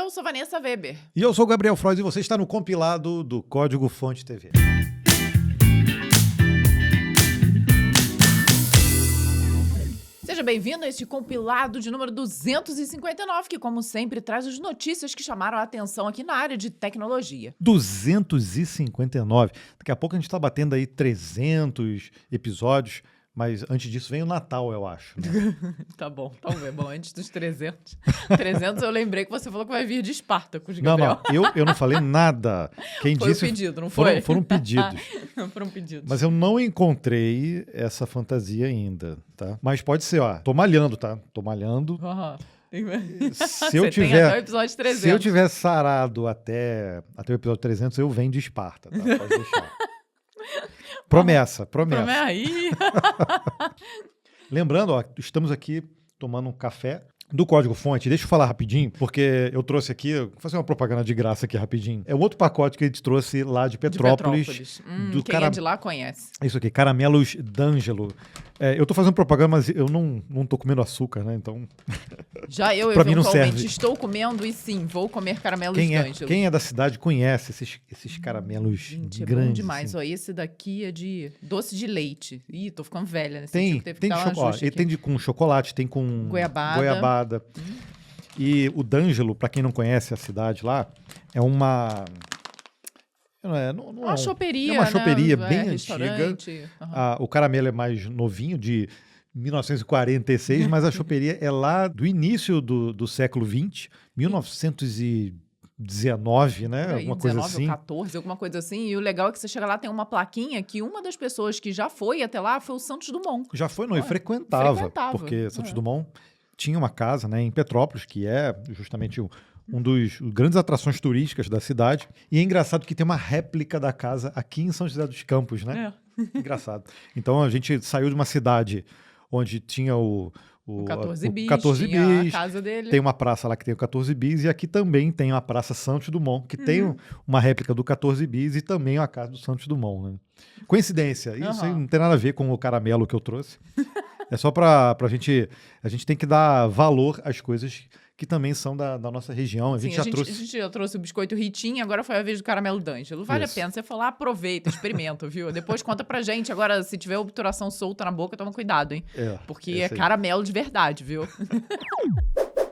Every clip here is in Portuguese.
Eu sou Vanessa Weber. E eu sou o Gabriel Freud e você está no compilado do Código Fonte TV. Seja bem-vindo a este compilado de número 259, que, como sempre, traz as notícias que chamaram a atenção aqui na área de tecnologia. 259. Daqui a pouco a gente está batendo aí 300 episódios, mas antes disso vem o Natal, eu acho. Né? Tá bom, talvez. Bom, antes dos 300. 300 eu lembrei que você falou que vai vir de Espartacus, Gabriel. Não, eu não falei nada. Quem foi disse, um pedido, não foi? Foram pedidos. Foram pedidos. Mas eu não encontrei essa fantasia ainda, tá? Mas pode ser, ó. Tô malhando, tá? Tô malhando. Se eu tiver, tem até o episódio 300. Se eu tiver sarado até o episódio 300, eu venho de Esparta, tá? Pode deixar. Promessa. Aí. Lembrando, ó, estamos aqui tomando um café do Código Fonte. Deixa eu falar rapidinho, porque eu trouxe aqui, vou fazer uma propaganda de graça aqui rapidinho. É um outro pacote que a gente trouxe lá de Petrópolis. Quem é de lá conhece. Isso aqui, Caramelos D'Angelo. Eu tô fazendo propaganda, mas eu não tô comendo açúcar, né? Então. Já eu pra mim não eventualmente serve. Estou comendo e sim, vou comer caramelos D'Angelo. Quem é da cidade conhece esses caramelos Gente, grandes. É bom demais. Assim. Ó, esse daqui é de doce de leite. Ih, tô ficando velha, né? Tem com chocolate, tem com goiabada. E o D'Angelo, para quem não conhece a cidade lá, é uma... Uma choperia, é uma choperia, né? bem antiga. Uhum. O caramelo é mais novinho, de 1946, mas a choperia é lá do início do século XX, 1919, né? Alguma coisa assim. ou 14, alguma coisa assim. E o legal é que você chega lá, tem uma plaquinha que uma das pessoas que já foi até lá foi o Santos Dumont. Já foi, não, e frequentava. Porque Santos Dumont tinha uma casa, né, em Petrópolis, que é justamente um dos grandes atrações turísticas da cidade. E é engraçado que tem uma réplica da casa aqui em São José dos Campos, né? Engraçado. Então a gente saiu de uma cidade onde tinha o 14 bis, 14 tinha bis, a casa dele. Tem uma praça lá que tem o 14 bis e aqui também tem a Praça Santos Dumont, que tem uma réplica do 14 bis e também a casa do Santos Dumont, né? Coincidência, isso aí não tem nada a ver com o caramelo que eu trouxe. É só pra gente... A gente tem que dar valor às coisas que também são da nossa região. A gente já trouxe o biscoito Ritinha, agora foi a vez do caramelo D'Angelo. Vale a pena. Você for lá, aproveita, experimenta, viu? Depois conta pra gente. Agora, se tiver obturação solta na boca, toma cuidado, hein? Porque é caramelo de verdade, viu?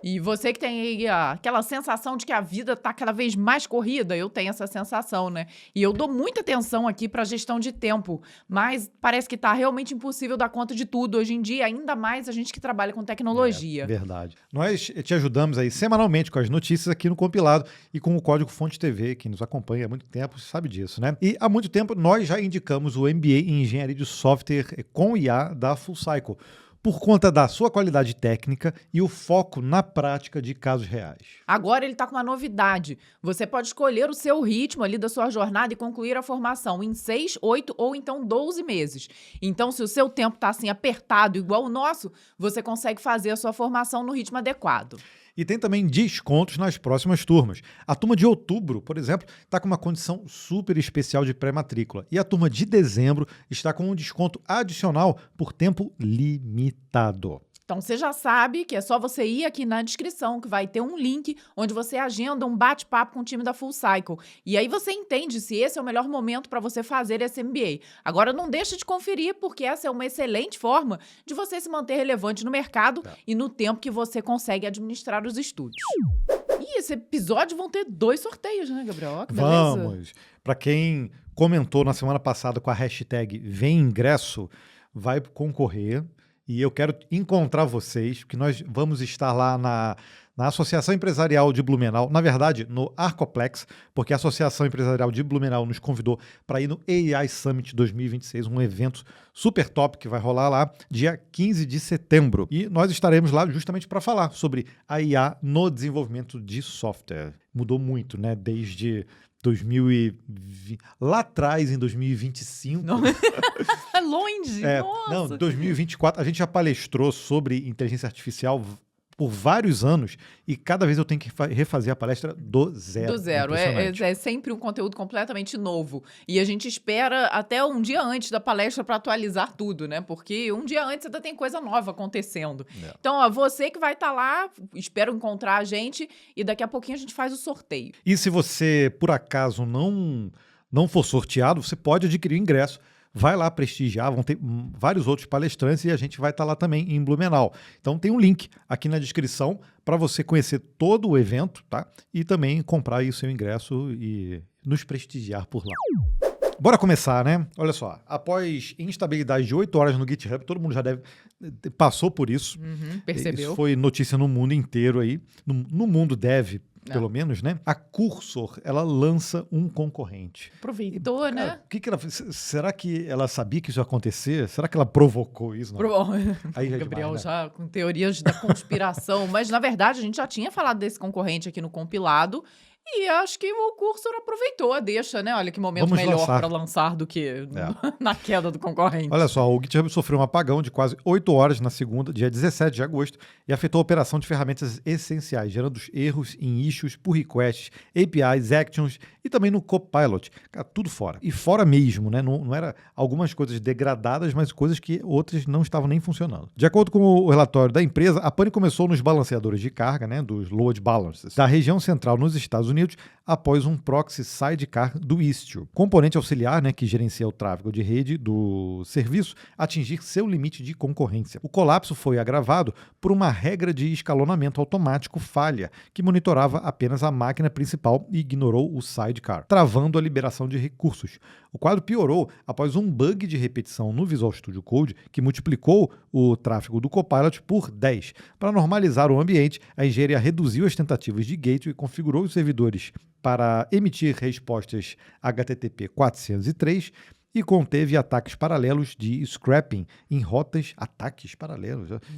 E você que tem aí aquela sensação de que a vida tá cada vez mais corrida, eu tenho essa sensação, né? E eu dou muita atenção aqui pra gestão de tempo, mas parece que tá realmente impossível dar conta de tudo hoje em dia, ainda mais a gente que trabalha com tecnologia. Verdade. Nós te ajudamos aí semanalmente com as notícias aqui no compilado e com o Código Fonte TV, que nos acompanha há muito tempo, você sabe disso, né? E há muito tempo nós já indicamos o MBA em Engenharia de Software com IA da Full Cycle, por conta da sua qualidade técnica e o foco na prática de casos reais. Agora ele está com uma novidade. Você pode escolher o seu ritmo ali da sua jornada e concluir a formação em 6, 8 ou então 12 meses. Então, se o seu tempo está assim apertado igual o nosso, você consegue fazer a sua formação no ritmo adequado. E tem também descontos nas próximas turmas. A turma de outubro, por exemplo, está com uma condição super especial de pré-matrícula. E a turma de dezembro está com um desconto adicional por tempo limitado. Então, você já sabe que é só você ir aqui na descrição, que vai ter um link onde você agenda um bate-papo com o time da Full Cycle. E aí você entende se esse é o melhor momento para você fazer esse MBA. Agora, não deixa de conferir, porque essa é uma excelente forma de você se manter relevante no mercado e no tempo que você consegue administrar os estudos. E esse episódio vão ter 2 sorteios, né, Gabriel? Que beleza. Vamos! Para quem comentou na semana passada com a hashtag Vem Ingresso, vai concorrer. E eu quero encontrar vocês, porque nós vamos estar lá na Associação Empresarial de Blumenau, na verdade, no Arcoplex, porque a Associação Empresarial de Blumenau nos convidou para ir no AI Summit 2026, um evento super top que vai rolar lá dia 15 de setembro. E nós estaremos lá justamente para falar sobre a IA no desenvolvimento de software. Mudou muito, né? Desde 2020, lá atrás, em 2025. Longe, nossa. Não, 2024, a gente já palestrou sobre inteligência artificial por vários anos e cada vez eu tenho que refazer a palestra do zero. Do zero. É sempre um conteúdo completamente novo. E a gente espera até um dia antes da palestra para atualizar tudo, né? Porque um dia antes ainda tem coisa nova acontecendo. Então, ó, você que vai estar lá, espero encontrar a gente e daqui a pouquinho a gente faz o sorteio. E se você, por acaso, não for sorteado, você pode adquirir o ingresso. Vai lá prestigiar, vão ter vários outros palestrantes e a gente vai estar lá também em Blumenau. Então tem um link aqui na descrição para você conhecer todo o evento, tá? E também comprar aí o seu ingresso e nos prestigiar por lá. Bora começar, né? Olha só, após instabilidade de 8 horas no GitHub, todo mundo já passou por isso. Percebeu? Isso foi notícia no mundo inteiro aí, no mundo dev, pelo menos, né? A Cursor, ela lança um concorrente. Aproveitou, né? O que ela fez? Será que ela sabia que isso ia acontecer? Será que ela provocou isso? Aí Gabriel demais, né? Já com teorias da conspiração. Mas, na verdade, a gente já tinha falado desse concorrente aqui no compilado. E acho que o Cursor aproveitou a deixa, né? Olha que momento melhor para lançar do que na queda do concorrente. Olha só, o GitHub sofreu um apagão de quase 8 horas na segunda, dia 17 de agosto, e afetou a operação de ferramentas essenciais, gerando erros em issues, pull requests, APIs, actions e também no Copilot. Tudo fora. E fora mesmo, né? Não era algumas coisas degradadas, mas coisas que outras não estavam nem funcionando. De acordo com o relatório da empresa, a pane começou nos balanceadores de carga, né? Dos load balancers, da região central nos Estados Unidos, após um proxy sidecar do Istio, componente auxiliar, né, que gerencia o tráfego de rede do serviço, atingir seu limite de concorrência. O colapso foi agravado por uma regra de escalonamento automático falha, que monitorava apenas a máquina principal e ignorou o sidecar, travando a liberação de recursos. O quadro piorou após um bug de repetição no Visual Studio Code que multiplicou o tráfego do Copilot por 10. Para normalizar o ambiente, a engenharia reduziu as tentativas de gateway e configurou os servidores para emitir respostas HTTP 403 e conteve ataques paralelos de scrapping em rotas,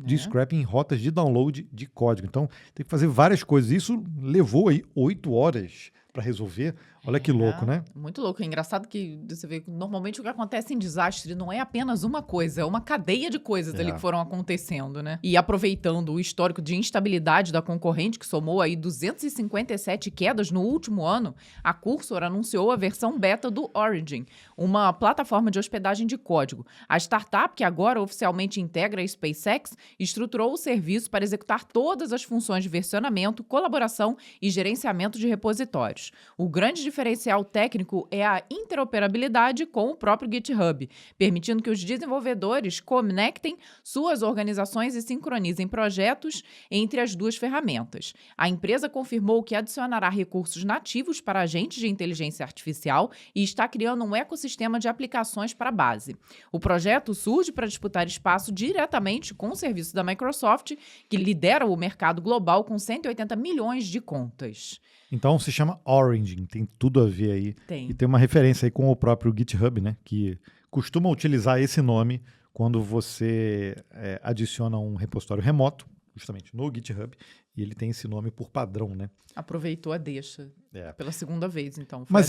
de scrapping em rotas de download de código. Então, tem que fazer várias coisas. Isso levou aí 8 horas para resolver. Olha que louco, né? Muito louco. É engraçado que você vê que normalmente o que acontece em desastre não é apenas uma coisa, é uma cadeia de coisas ali que foram acontecendo, né? E aproveitando o histórico de instabilidade da concorrente, que somou aí 257 quedas no último ano, a Cursor anunciou a versão beta do Origin, uma plataforma de hospedagem de código. A startup, que agora oficialmente integra a SpaceX, estruturou o serviço para executar todas as funções de versionamento, colaboração e gerenciamento de repositórios. O grande diferencial técnico é a interoperabilidade com o próprio GitHub, permitindo que os desenvolvedores conectem suas organizações e sincronizem projetos entre as duas ferramentas. A empresa confirmou que adicionará recursos nativos para agentes de inteligência artificial e está criando um ecossistema de aplicações para a base. O projeto surge para disputar espaço diretamente com o serviço da Microsoft, que lidera o mercado global com 180 milhões de contas. Então se chama Origin, tem tudo a ver aí. Tem. E tem uma referência aí com o próprio GitHub, né? Que costuma utilizar esse nome quando você adiciona um repositório remoto, justamente no GitHub, e ele tem esse nome por padrão, né? Aproveitou a deixa pela segunda vez, então. Mas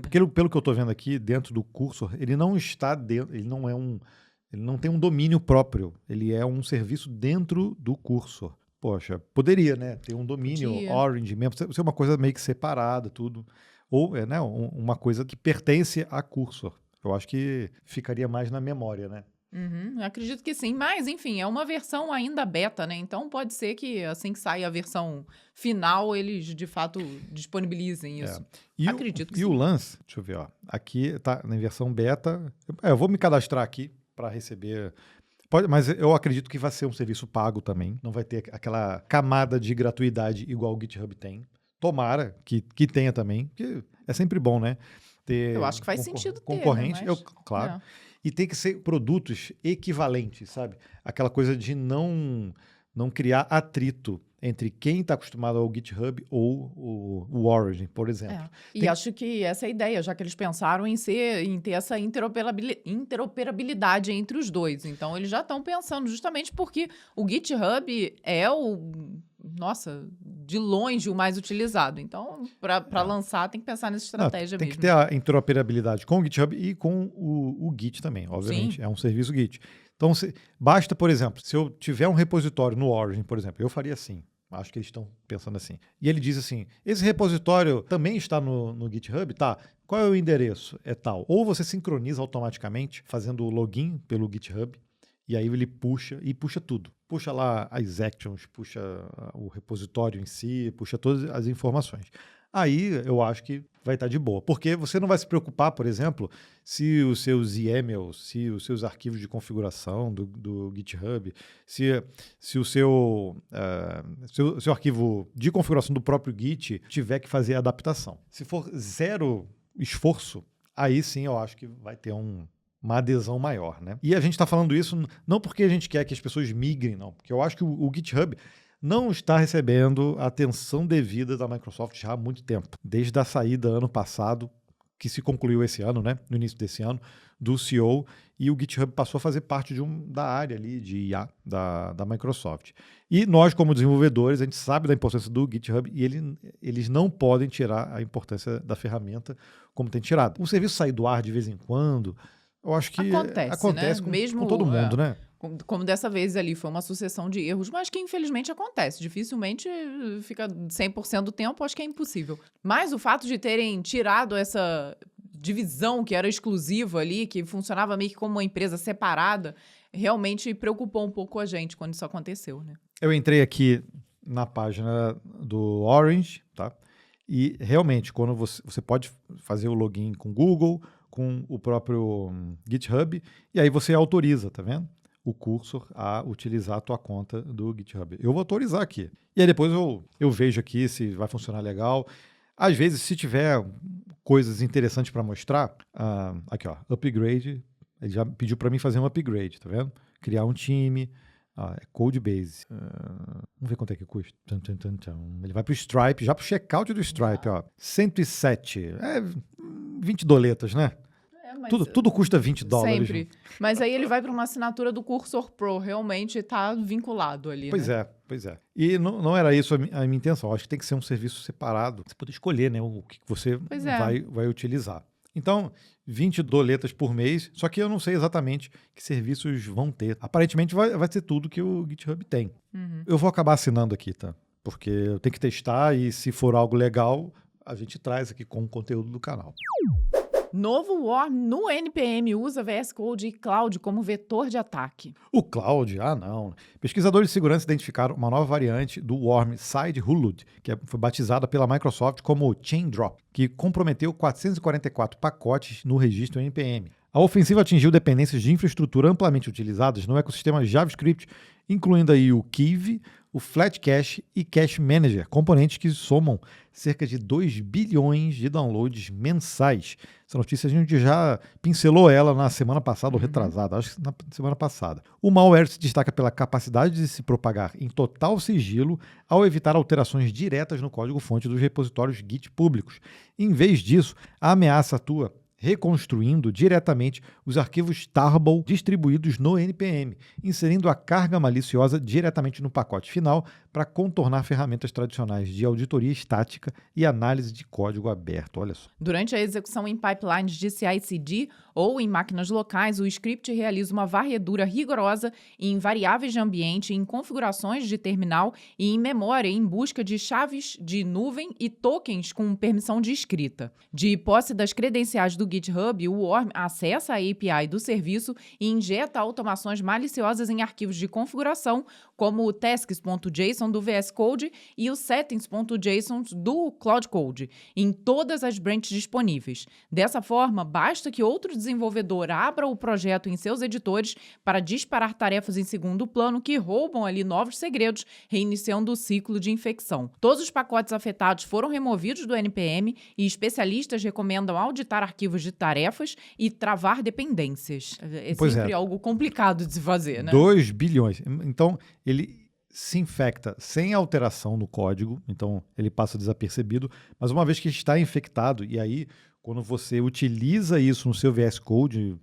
pelo que eu estou vendo aqui, dentro do Cursor, ele não está dentro, ele não tem um domínio próprio, ele é um serviço dentro do Cursor. Poxa, poderia, né? Ter um domínio Orange mesmo, ser uma coisa meio que separada, tudo. Ou uma coisa que pertence a Cursor. Eu acho que ficaria mais na memória, né? Acredito que sim, mas enfim, é uma versão ainda beta, né? Então pode ser que assim que sair a versão final, eles de fato disponibilizem isso. Acredito que sim. E o lance, deixa eu ver, ó, aqui tá na versão beta. Eu vou me cadastrar aqui para receber. Mas eu acredito que vai ser um serviço pago também. Não vai ter aquela camada de gratuidade igual o GitHub tem. Tomara que tenha também, porque é sempre bom, né? Eu acho que faz sentido concorrente, ter, né? Claro. E tem que ser produtos equivalentes, sabe? Aquela coisa de não criar atrito entre quem está acostumado ao GitHub ou o Origin, por exemplo. E acho que essa é a ideia, já que eles pensaram em ter essa interoperabilidade entre os dois. Então, eles já estão pensando justamente porque o GitHub é de longe o mais utilizado. Então, para lançar, tem que pensar nessa estratégia mesmo. Tem que ter a interoperabilidade com o GitHub e com o Git também, obviamente. Sim. É um serviço Git. Então, basta, por exemplo, se eu tiver um repositório no Origin, por exemplo, eu faria assim. Acho que eles estão pensando assim. E ele diz assim, esse repositório também está no GitHub? Tá. Qual é o endereço? É tal. Ou você sincroniza automaticamente, fazendo o login pelo GitHub, e aí ele puxa tudo. Puxa lá as actions, puxa o repositório em si, puxa todas as informações. Aí eu acho que vai estar de boa. Porque você não vai se preocupar, por exemplo, se os seus YAMLs, se os seus arquivos de configuração do GitHub, se o seu arquivo de configuração do próprio Git tiver que fazer adaptação. Se for zero esforço, aí sim eu acho que vai ter uma adesão maior, né? E a gente está falando isso não porque a gente quer que as pessoas migrem, não. Porque eu acho que o GitHub não está recebendo a atenção devida da Microsoft já há muito tempo. Desde a saída ano passado, que se concluiu esse ano, né? No início desse ano, do CEO, e o GitHub passou a fazer parte da área ali de IA da Microsoft. E nós, como desenvolvedores, a gente sabe da importância do GitHub e eles não podem tirar a importância da ferramenta como tem tirado. O serviço sair do ar de vez em quando, eu acho que acontece né? com todo mundo, né? Como dessa vez ali, foi uma sucessão de erros, mas que infelizmente acontece. Dificilmente fica 100% do tempo, acho que é impossível. Mas o fato de terem tirado essa divisão que era exclusiva ali, que funcionava meio que como uma empresa separada, realmente preocupou um pouco a gente quando isso aconteceu, né? Eu entrei aqui na página do Orange, tá? E realmente, quando você pode fazer o login com o Google, com o próprio GitHub, e aí você autoriza, tá vendo? O cursor a utilizar a tua conta do GitHub. Eu vou autorizar aqui. E aí depois eu vejo aqui se vai funcionar legal. Às vezes, se tiver coisas interessantes para mostrar, aqui ó, upgrade, ele já pediu para mim fazer um upgrade, tá vendo? Criar um time, Codebase. Vamos ver quanto é que custa. Ele vai para o Stripe, já para o checkout do Stripe, ó. 107, 20 doletas, né? Tudo custa $20. Sempre. Mas aí ele vai para uma assinatura do Cursor Pro. Realmente está vinculado ali, Pois né? Pois é. E não era isso a minha intenção. Acho que tem que ser um serviço separado. Você pode escolher, né, o que você vai utilizar. Então, 20 doletas por mês, só que eu não sei exatamente que serviços vão ter. Aparentemente vai ser tudo que o GitHub tem. Uhum. Eu vou acabar assinando aqui, tá? Porque eu tenho que testar e se for algo legal, a gente traz aqui com o conteúdo do canal. Novo Worm no NPM usa VS Code e Cloud como vetor de ataque. O Cloud? Não. Pesquisadores de segurança identificaram uma nova variante do Worm Side Hulud, que foi batizada pela Microsoft como Chain Drop, que comprometeu 444 pacotes no registro NPM. A ofensiva atingiu dependências de infraestrutura amplamente utilizadas no ecossistema JavaScript, incluindo aí o Kivy, o Flatcache e Cache Manager, componentes que somam cerca de 2 bilhões de downloads mensais. Essa notícia a gente já pincelou ela na semana passada, ou retrasada, acho que na semana passada. O malware se destaca pela capacidade de se propagar em total sigilo ao evitar alterações diretas no código-fonte dos repositórios Git públicos. Em vez disso, a ameaça atua reconstruindo diretamente os arquivos tarball distribuídos no NPM, inserindo a carga maliciosa diretamente no pacote final para contornar ferramentas tradicionais de auditoria estática e análise de código aberto. Olha só. Durante a execução em pipelines de CI/CD ou em máquinas locais, o script realiza uma varredura rigorosa em variáveis de ambiente, em configurações de terminal e em memória em busca de chaves de nuvem e tokens com permissão de escrita. De posse das credenciais do GitHub, o Worm acessa a API do serviço e injeta automações maliciosas em arquivos de configuração, como o tasks.json do VS Code e o settings.json do Cloud Code, em todas as branches disponíveis. Dessa forma, basta que outro desenvolvedor abra o projeto em seus editores para disparar tarefas em segundo plano que roubam ali novos segredos, reiniciando o ciclo de infecção. Todos os pacotes afetados foram removidos do NPM e especialistas recomendam auditar arquivos de tarefas e travar dependências. É sempre algo complicado de se fazer, né? 2 bilhões. Então, ele se infecta sem alteração no código, então ele passa desapercebido, mas uma vez que está infectado, e aí quando você utiliza isso no seu VS Code,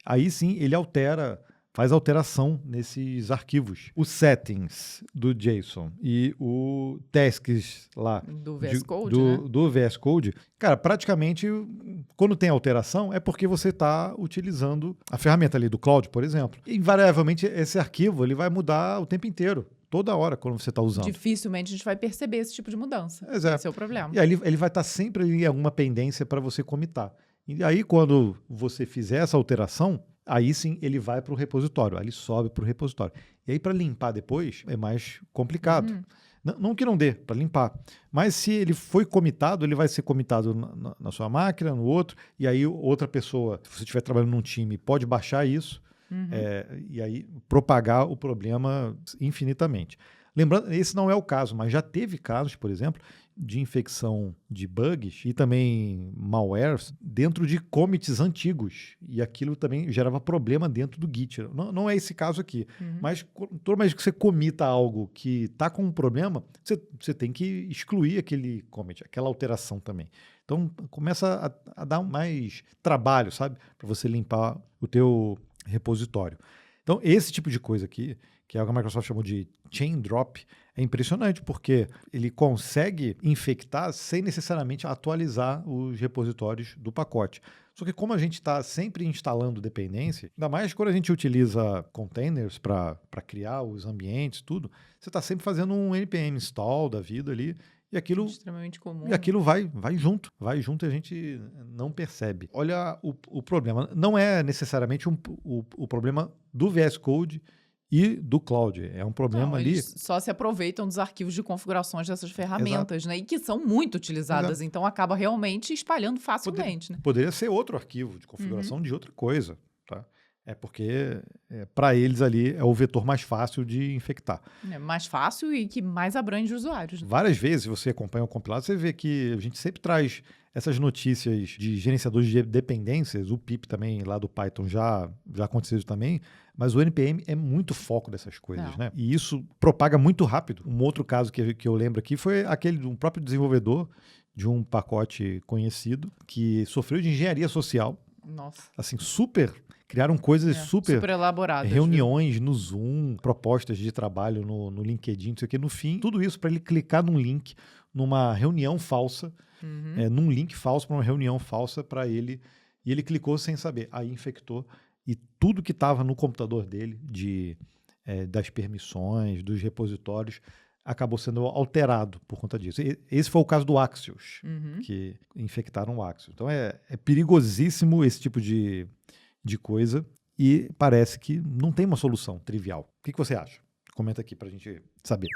aí sim ele altera faz alteração nesses arquivos. O settings do JSON e o tasks lá do VS Code, né? do VS Code, cara, praticamente quando tem alteração é porque você está utilizando a ferramenta ali do Cloud, por exemplo. E, invariavelmente esse arquivo ele vai mudar o tempo inteiro. Toda hora, quando você está usando. Dificilmente a gente vai perceber esse tipo de mudança. Exato. Esse é o problema. E aí ele vai estar sempre em alguma pendência para você comitar. E aí, quando você fizer essa alteração, aí sim ele vai para o repositório, aí ele sobe para o repositório. E aí, para limpar depois, é mais complicado. Não que não dê para limpar, mas se ele foi comitado, ele vai ser comitado na sua máquina, no outro, e aí outra pessoa, se você estiver trabalhando num time, pode baixar isso, e aí propagar o problema infinitamente. Lembrando, esse não é o caso, mas já teve casos, por exemplo, de infecção de bugs e também malwares dentro de commits antigos. E aquilo também gerava problema dentro do Git. Não é esse caso aqui. Mas toda vez que você comita algo que está com um problema, você tem que excluir aquele commit, aquela alteração também. Então, começa a dar mais trabalho, sabe? Para você limpar o teu repositório. Então, esse tipo de coisa aqui, que é o que a Microsoft chamou de chain drop, é impressionante, porque ele consegue infectar sem necessariamente atualizar os repositórios do pacote. Só que como a gente está sempre instalando dependência, ainda mais quando a gente utiliza containers para criar os ambientes, tudo, você está sempre fazendo um npm install da vida ali, e aquilo, extremamente comum. E aquilo vai junto e a gente não percebe. Olha o problema. Não é necessariamente o problema do VS Code e do Cloud. É um problema ali... Eles só se aproveitam dos arquivos de configurações dessas ferramentas, né? E que são muito utilizadas. Então, acaba realmente espalhando facilmente. Poderia ser outro arquivo de configuração de outra coisa, tá? É porque, para eles ali, é o vetor mais fácil de infectar. É mais fácil e que mais abrange usuários. Né? Várias vezes, você acompanha o compilado, você vê que a gente sempre traz essas notícias de gerenciadores de dependências, o pip também, lá do Python, já aconteceu isso também, mas o NPM é muito foco dessas coisas, né? E isso propaga muito rápido. Um outro caso que eu lembro aqui foi aquele de um próprio desenvolvedor de um pacote conhecido que sofreu de engenharia social. Nossa. Assim, criaram coisas super elaboradas. Reuniões no Zoom, propostas de trabalho no LinkedIn, não sei o quê. No fim, tudo isso para ele clicar num link, numa reunião falsa, num link falso para uma reunião falsa para ele. E ele clicou sem saber. Aí infectou. E tudo que estava no computador dele, das permissões, dos repositórios, acabou sendo alterado por conta disso. Esse foi o caso do Axios, que infectaram o Axios. Então é perigosíssimo esse tipo de coisa e parece que não tem uma solução trivial. O que você acha? Comenta aqui para a gente saber.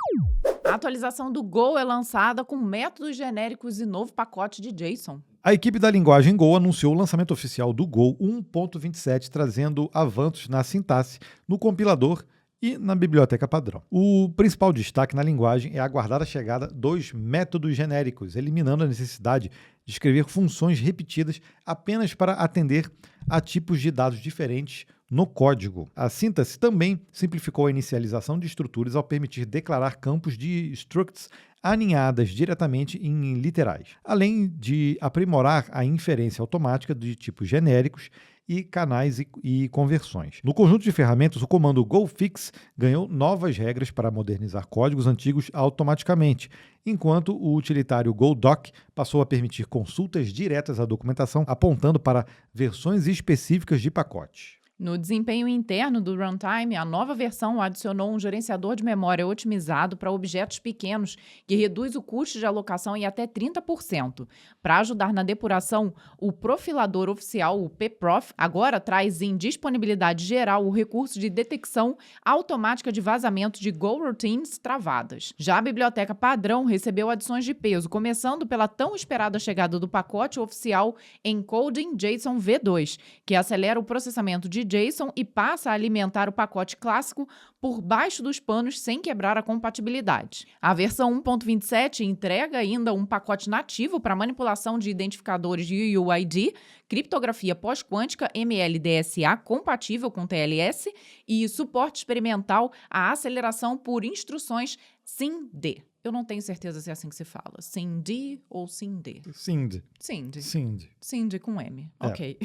A atualização do Go é lançada com métodos genéricos e novo pacote de JSON. A equipe da linguagem Go anunciou o lançamento oficial do Go 1.27, trazendo avanços na sintaxe, no compilador e na biblioteca padrão. O principal destaque na linguagem é aguardar a chegada dos métodos genéricos, eliminando a necessidade de escrever funções repetidas apenas para atender a tipos de dados diferentes no código. A sintaxe também simplificou a inicialização de estruturas ao permitir declarar campos de structs aninhadas diretamente em literais, além de aprimorar a inferência automática de tipos genéricos e canais e conversões. No conjunto de ferramentas, o comando GoFix ganhou novas regras para modernizar códigos antigos automaticamente, enquanto o utilitário GoDoc passou a permitir consultas diretas à documentação, apontando para versões específicas de pacotes. No desempenho interno do runtime, a nova versão adicionou um gerenciador de memória otimizado para objetos pequenos, que reduz o custo de alocação em até 30%. Para ajudar na depuração, o profilador oficial, o pprof, agora traz em disponibilidade geral o recurso de detecção automática de vazamento de GoRoutines travadas. Já a biblioteca padrão recebeu adições de peso, começando pela tão esperada chegada do pacote oficial Encoding JSON V2, que acelera o processamento de JSON e passa a alimentar o pacote clássico por baixo dos panos sem quebrar a compatibilidade. A versão 1.27 entrega ainda um pacote nativo para manipulação de identificadores de UUID, criptografia pós-quântica MLDSA compatível com TLS e suporte experimental à aceleração por instruções SIMD. Eu não tenho certeza se é assim que se fala. Cindy ou Cindy? Cindy. Cindy. Cindy. Cindy com M. Ok.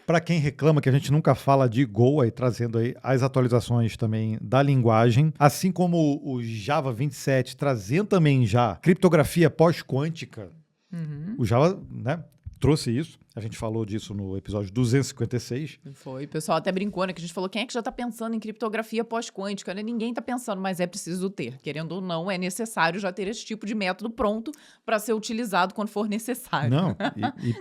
Para quem reclama que a gente nunca fala de Go, aí trazendo aí as atualizações também da linguagem, assim como o Java 27 trazendo também já criptografia pós-quântica, o Java, né, trouxe isso. A gente falou disso no episódio 256. Foi. O pessoal até brincou, né? Que a gente falou, quem é que já tá pensando em criptografia pós-quântica? Né? Ninguém tá pensando, mas é preciso ter. Querendo ou não, é necessário já ter esse tipo de método pronto para ser utilizado quando for necessário. Não,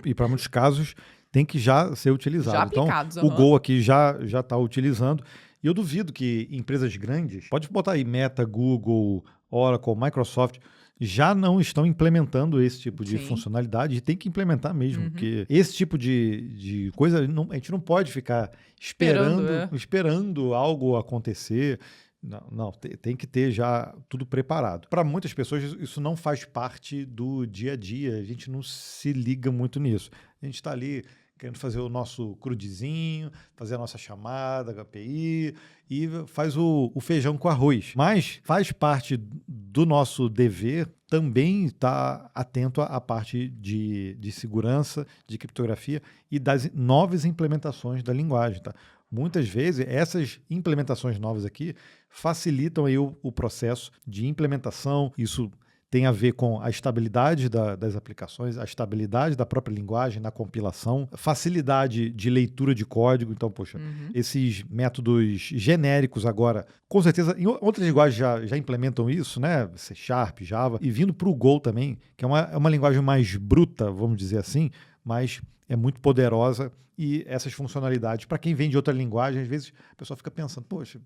e para muitos casos tem que já ser utilizado. Já aplicados. Então, o Go aqui já está utilizando. E eu duvido que empresas grandes, pode botar aí Meta, Google, Oracle, Microsoft, já não estão implementando esse tipo de funcionalidade e tem que implementar mesmo, porque esse tipo de coisa, a gente não pode ficar esperando algo acontecer. Não, tem que ter já tudo preparado. Para muitas pessoas, isso não faz parte do dia a dia, a gente não se liga muito nisso. A gente está ali querendo fazer o nosso crudezinho, fazer a nossa chamada, HPI, e faz o feijão com arroz. Mas faz parte do nosso dever também estar atento à parte de segurança, de criptografia e das novas implementações da linguagem. Tá? Muitas vezes, essas implementações novas aqui facilitam aí o processo de implementação. Isso tem a ver com a estabilidade das aplicações, a estabilidade da própria linguagem na compilação, facilidade de leitura de código. Então, poxa, esses métodos genéricos agora, com certeza, em outras linguagens já implementam isso, né? C#, Java, e vindo para o Go também, que é uma linguagem mais bruta, vamos dizer assim, mas é muito poderosa. E essas funcionalidades, para quem vem de outra linguagem, às vezes a pessoa fica pensando, poxa,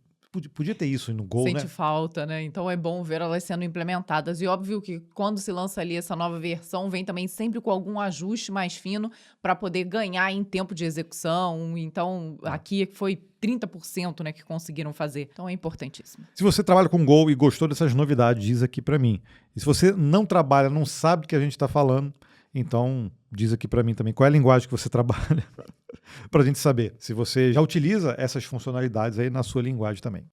podia ter isso no Go, Sente falta, né? Então é bom ver elas sendo implementadas. E óbvio que quando se lança ali essa nova versão, vem também sempre com algum ajuste mais fino para poder ganhar em tempo de execução. Então, aqui foi 30%, né, que conseguiram fazer. Então é importantíssimo. Se você trabalha com Go e gostou dessas novidades, diz aqui para mim. E se você não trabalha, não sabe do que a gente está falando, então diz aqui para mim também qual é a linguagem que você trabalha, para a gente saber se você já utiliza essas funcionalidades aí na sua linguagem também.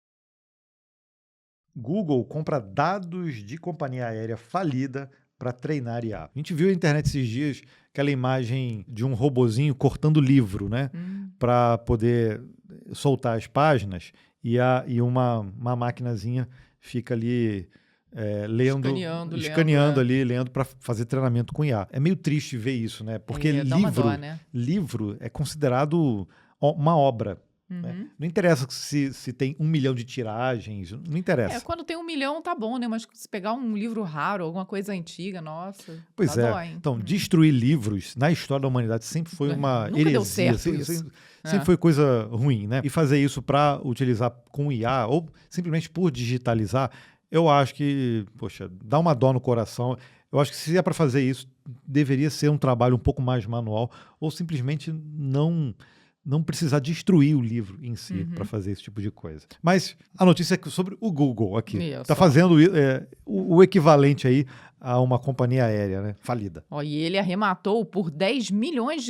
Google compra dados de companhia aérea falida para treinar IA. A gente viu na internet esses dias aquela imagem de um robozinho cortando livro, né, para poder soltar as páginas e uma maquinazinha fica ali escaneando ali para fazer treinamento com IA. É meio triste ver isso, né? Porque livro é considerado uma obra. Né? Não interessa se tem 1 milhão de tiragens, não interessa. Quando tem 1 milhão tá bom, né? Mas se pegar um livro raro, alguma coisa antiga, nossa, pois dói. Então, destruir livros na história da humanidade sempre foi uma Nunca heresia. Deu certo isso. Sempre foi coisa ruim, né? E fazer isso para utilizar com IA ou simplesmente por digitalizar, eu acho que, poxa, dá uma dó no coração. Eu acho que se é para fazer isso, deveria ser um trabalho um pouco mais manual ou simplesmente não precisar destruir o livro em si para fazer esse tipo de coisa. Mas a notícia é sobre o Google aqui. Está fazendo o equivalente aí a uma companhia aérea, né, falida. E ele arrematou por $10 milhões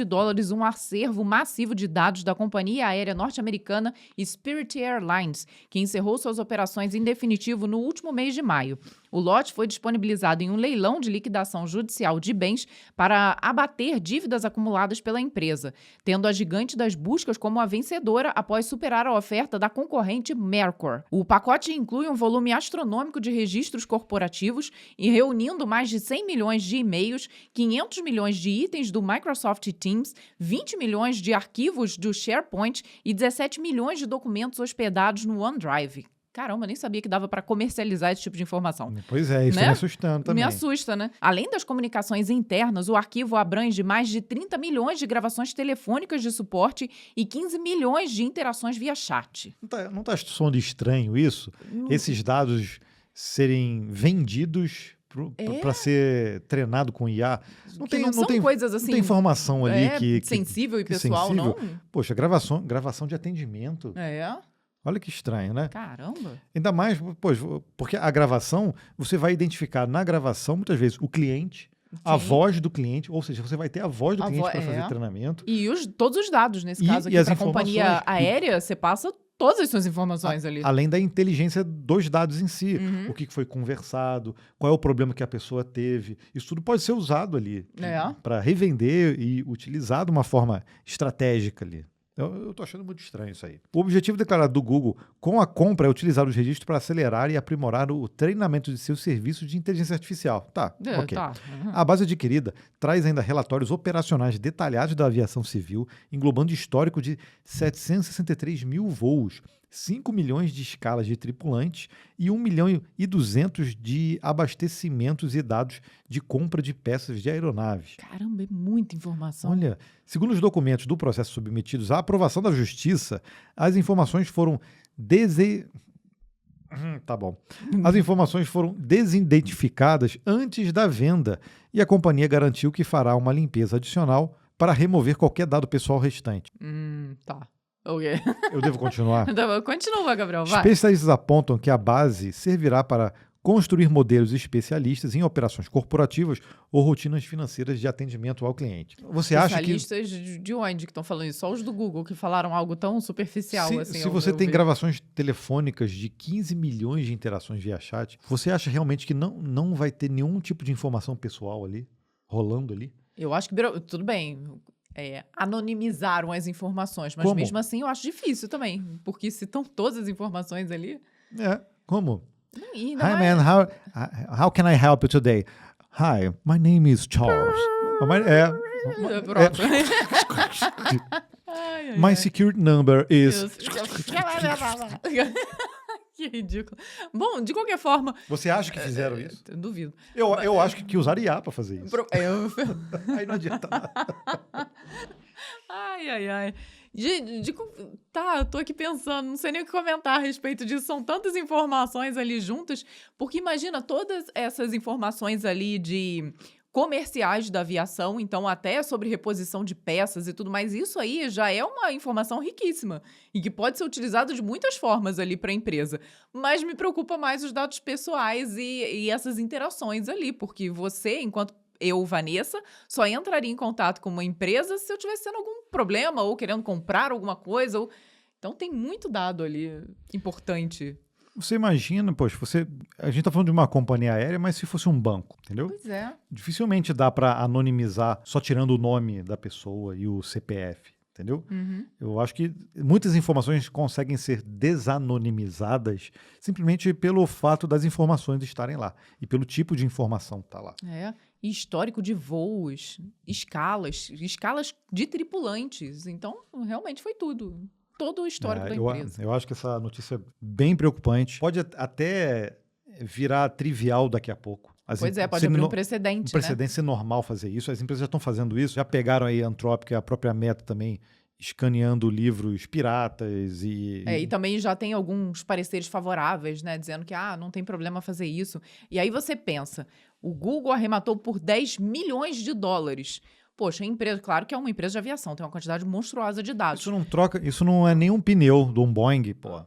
um acervo massivo de dados da companhia aérea norte-americana Spirit Airlines, que encerrou suas operações em definitivo no último mês de maio. O lote foi disponibilizado em um leilão de liquidação judicial de bens para abater dívidas acumuladas pela empresa, tendo a gigante das buscas como a vencedora após superar a oferta da concorrente Mercor. O pacote inclui um volume astronômico de registros corporativos e reunindo mais de 100 milhões de e-mails, 500 milhões de itens do Microsoft Teams, 20 milhões de arquivos do SharePoint e 17 milhões de documentos hospedados no OneDrive. Caramba, nem sabia que dava para comercializar esse tipo de informação. Pois é, isso me assustando também. Me assusta, né? Além das comunicações internas, o arquivo abrange mais de 30 milhões de gravações telefônicas de suporte e 15 milhões de interações via chat. Não tá soando estranho isso? Esses dados serem vendidos para ser treinado com IA. Não tem coisas assim. Não tem informação ali sensível e pessoal, não? Poxa, gravação de atendimento. Olha que estranho, né? Caramba! Ainda mais, porque a gravação, você vai identificar na gravação, muitas vezes, o cliente, a voz do cliente, ou seja, você vai ter a voz do cliente para fazer treinamento. E todos os dados, nesse caso aqui, para a companhia aérea, você passa todas as suas informações ali. Além da inteligência dos dados em si. O que foi conversado, qual é o problema que a pessoa teve. Isso tudo pode ser usado ali para revender e utilizar de uma forma estratégica ali. Eu tô achando muito estranho isso aí. O objetivo declarado do Google com a compra é utilizar os registros para acelerar e aprimorar o treinamento de seus serviços de inteligência artificial. Ok. Tá. A base adquirida traz ainda relatórios operacionais detalhados da aviação civil, englobando histórico de 763 mil voos, 5 milhões de escalas de tripulantes e 1 milhão e 200 de abastecimentos e dados de compra de peças de aeronaves. Caramba, é muita informação. Olha, segundo os documentos do processo submetidos à aprovação da Justiça, as informações foram As informações foram desidentificadas antes da venda e a companhia garantiu que fará uma limpeza adicional para remover qualquer dado pessoal restante. Tá. Ok. Eu devo continuar? Continua, Gabriel, vai. Especialistas apontam que a base servirá para construir modelos especialistas em operações corporativas ou rotinas financeiras de atendimento ao cliente. Você acha que... Especialistas de onde que estão falando isso? Só os do Google que falaram algo tão superficial assim. Se você tem gravações telefônicas de 15 milhões de interações via chat, você acha realmente que não vai ter nenhum tipo de informação pessoal ali, rolando ali? Eu acho que... Tudo bem... anonimizaram as informações, mas mesmo assim eu acho difícil também, porque se estão todas as informações ali... Como? Hi, man, how can I help you today? Hi, my name is Charles. My security number is... Que ridículo. Bom, de qualquer forma... Você acha que fizeram isso? Duvido. Eu acho que usaram IA para fazer isso. Aí não adianta nada. Ai. Tá, eu tô aqui pensando, não sei nem o que comentar a respeito disso. São tantas informações ali juntas, porque imagina todas essas informações ali de comerciais da aviação, então até sobre reposição de peças e tudo mais, isso aí já é uma informação riquíssima e que pode ser utilizado de muitas formas ali para a empresa. Mas me preocupa mais os dados pessoais e essas interações ali, porque você, enquanto eu, Vanessa, só entraria em contato com uma empresa se eu tivesse tendo algum problema ou querendo comprar alguma coisa. Então tem muito dado ali importante. Você imagina, poxa, a gente tá falando de uma companhia aérea, mas se fosse um banco, entendeu? Pois é. Dificilmente dá para anonimizar só tirando o nome da pessoa e o CPF, entendeu? Eu acho que muitas informações conseguem ser desanonimizadas simplesmente pelo fato das informações estarem lá e pelo tipo de informação que tá lá. Histórico de voos, escalas de tripulantes. Então, realmente foi tudo. Todo o histórico da empresa. Eu acho que essa notícia é bem preocupante. Pode até virar trivial daqui a pouco. Pode abrir um precedente, Um precedente ser normal fazer isso. As empresas já estão fazendo isso. Já pegaram aí a Anthropic, a própria Meta também, escaneando livros piratas e também já tem alguns pareceres favoráveis, né? Dizendo que não tem problema fazer isso. E aí você pensa, o Google arrematou por 10 milhões de dólares. Poxa, a empresa, claro que é uma empresa de aviação, tem uma quantidade monstruosa de dados. Isso não é nenhum pneu de um Boeing, pô.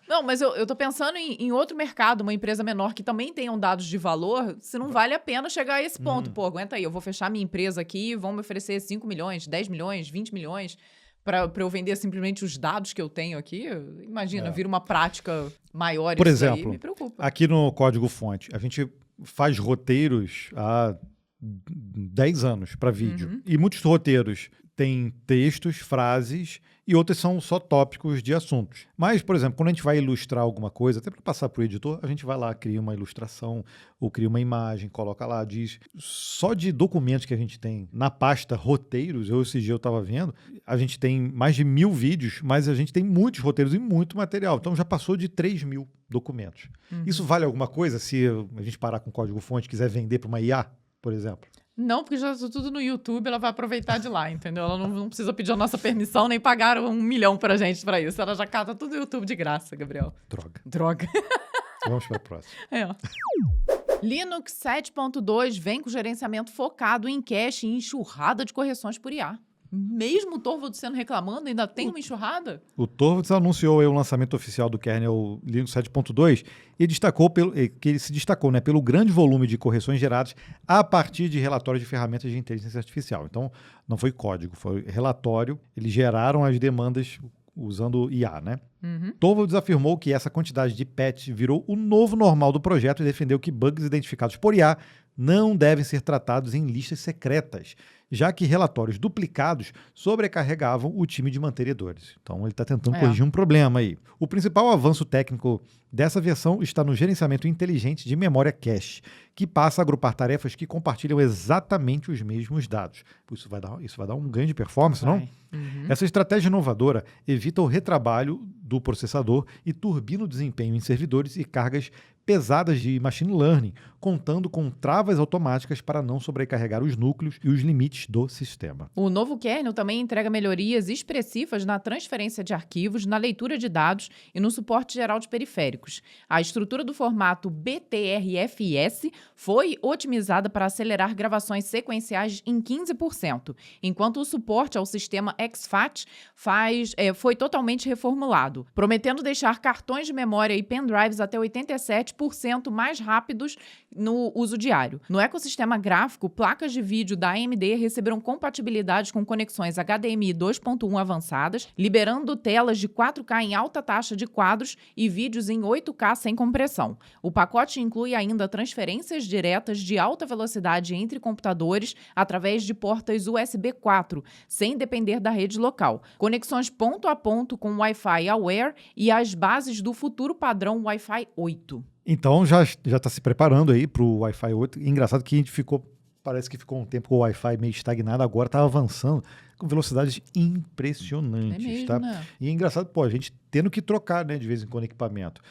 Não, mas eu tô pensando em outro mercado, uma empresa menor que também tenham dados de valor, se não vale a pena chegar a esse ponto. Pô, aguenta aí, eu vou fechar minha empresa aqui, vão me oferecer 5 milhões, 10 milhões, 20 milhões para eu vender simplesmente os dados que eu tenho aqui. Imagina, vira uma prática maior. Por exemplo, aí me preocupa. Aqui no código-fonte, a gente faz roteiros há 10 anos para vídeo. E muitos roteiros têm textos, frases, e outros são só tópicos de assuntos. Mas, por exemplo, quando a gente vai ilustrar alguma coisa, até para passar para o editor, a gente vai lá, cria uma ilustração, ou cria uma imagem, coloca lá, diz... Só de documentos que a gente tem na pasta roteiros, esse dia eu estava vendo, a gente tem mais de 1000 vídeos, mas a gente tem muitos roteiros e muito material. Então já passou de 3.000 documentos. Isso vale alguma coisa se a gente parar com código-fonte e quiser vender para uma IA, por exemplo? Não, porque já está tudo no YouTube, ela vai aproveitar de lá, entendeu? Ela não precisa pedir a nossa permissão, nem pagar 1 milhão pra gente pra isso. Ela já cata tudo no YouTube de graça, Gabriel. Droga. Vamos para a próxima. Linux 7.2 vem com gerenciamento focado em cache e enxurrada de correções por IA. Mesmo o Torvalds sendo reclamando, ainda tem uma enxurrada? O Torvalds anunciou o lançamento oficial do kernel Linux 7.2 e destacou que ele se destacou, né, pelo grande volume de correções geradas a partir de relatórios de ferramentas de inteligência artificial. Então, não foi código, foi relatório. Eles geraram as demandas usando IA, né? Torvalds afirmou que essa quantidade de patch virou o novo normal do projeto e defendeu que bugs identificados por IA não devem ser tratados em listas secretas, já que relatórios duplicados sobrecarregavam o time de mantenedores. Então ele está tentando corrigir um problema aí. O principal avanço técnico dessa versão está no gerenciamento inteligente de memória cache, que passa a agrupar tarefas que compartilham exatamente os mesmos dados. Isso vai dar um ganho de performance, não? Essa estratégia inovadora evita o retrabalho do processador e turbina o desempenho em servidores e cargas pesadas de machine learning, contando com travas automáticas para não sobrecarregar os núcleos e os limites do sistema. O novo kernel também entrega melhorias expressivas na transferência de arquivos, na leitura de dados e no suporte geral de periféricos. A estrutura do formato BTRFS foi otimizada para acelerar gravações sequenciais em 15%, enquanto o suporte ao sistema exFAT foi totalmente reformulado, prometendo deixar cartões de memória e pendrives até 87% mais rápidos no uso diário. No ecossistema gráfico, placas de vídeo da AMD receberam compatibilidade com conexões HDMI 2.1 avançadas, liberando telas de 4K em alta taxa de quadros e vídeos em 8K sem compressão. O pacote inclui ainda transferências diretas de alta velocidade entre computadores através de portas USB 4, sem depender da rede local, conexões ponto a ponto com Wi-Fi Aware e as bases do futuro padrão Wi-Fi 8. Então já está se preparando aí para o Wi-Fi 8. Engraçado que a gente parece que ficou um tempo com o Wi-Fi meio estagnado, agora está avançando com velocidades impressionantes, mesmo, tá? né? E é engraçado, a gente tendo que trocar, né, de vez em quando equipamento.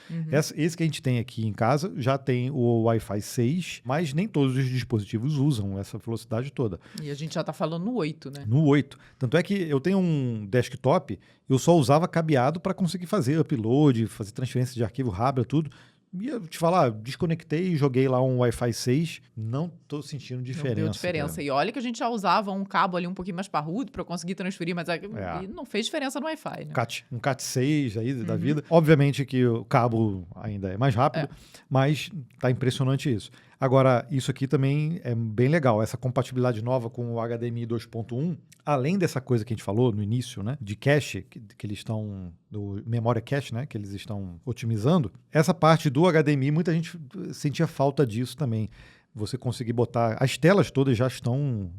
Esse que a gente tem aqui em casa já tem o Wi-Fi 6, mas nem todos os dispositivos usam essa velocidade toda. E a gente já está falando no 8, né? No 8. Tanto é que eu tenho um desktop, eu só usava cabeado para conseguir fazer upload, fazer transferência de arquivo rápido, tudo. E eu te falar, desconectei e joguei lá um Wi-Fi 6, não tô sentindo diferença. Não deu diferença. Cara. E olha que a gente já usava um cabo ali um pouquinho mais parrudo para conseguir transferir, mas e não fez diferença no Wi-Fi, né? Um Cat 6 aí da vida. Obviamente que o cabo ainda é mais rápido, mas tá impressionante isso. Agora, isso aqui também é bem legal, essa compatibilidade nova com o HDMI 2.1, além dessa coisa que a gente falou no início, né, de cache, que eles estão, do memória cache, né, que eles estão otimizando, essa parte do HDMI, muita gente sentia falta disso também. Você conseguir botar, as telas todas já estão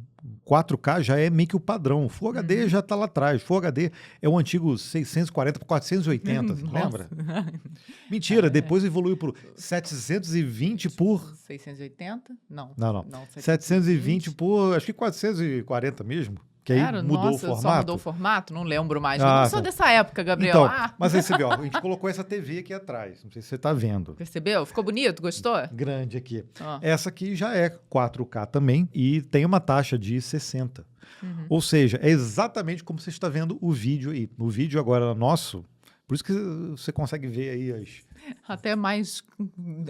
4K, já é meio que o padrão. Full HD já está lá atrás. Full HD é o antigo 640 por 480, lembra? Mentira, depois evoluiu para 720 por... 680? Não. 720 por, acho que 440 mesmo. Que aí mudou o formato. Só mudou o formato? Não lembro mais. Eu não sou dessa época, Gabriel. Então, mas aí você viu, a gente colocou essa TV aqui atrás. Não sei se você está vendo. Percebeu? Ficou bonito? Gostou? Grande aqui. Essa aqui já é 4K também e tem uma taxa de 60. Ou seja, é exatamente como você está vendo o vídeo aí. O vídeo agora nosso, por isso que você consegue ver aí as... Até mais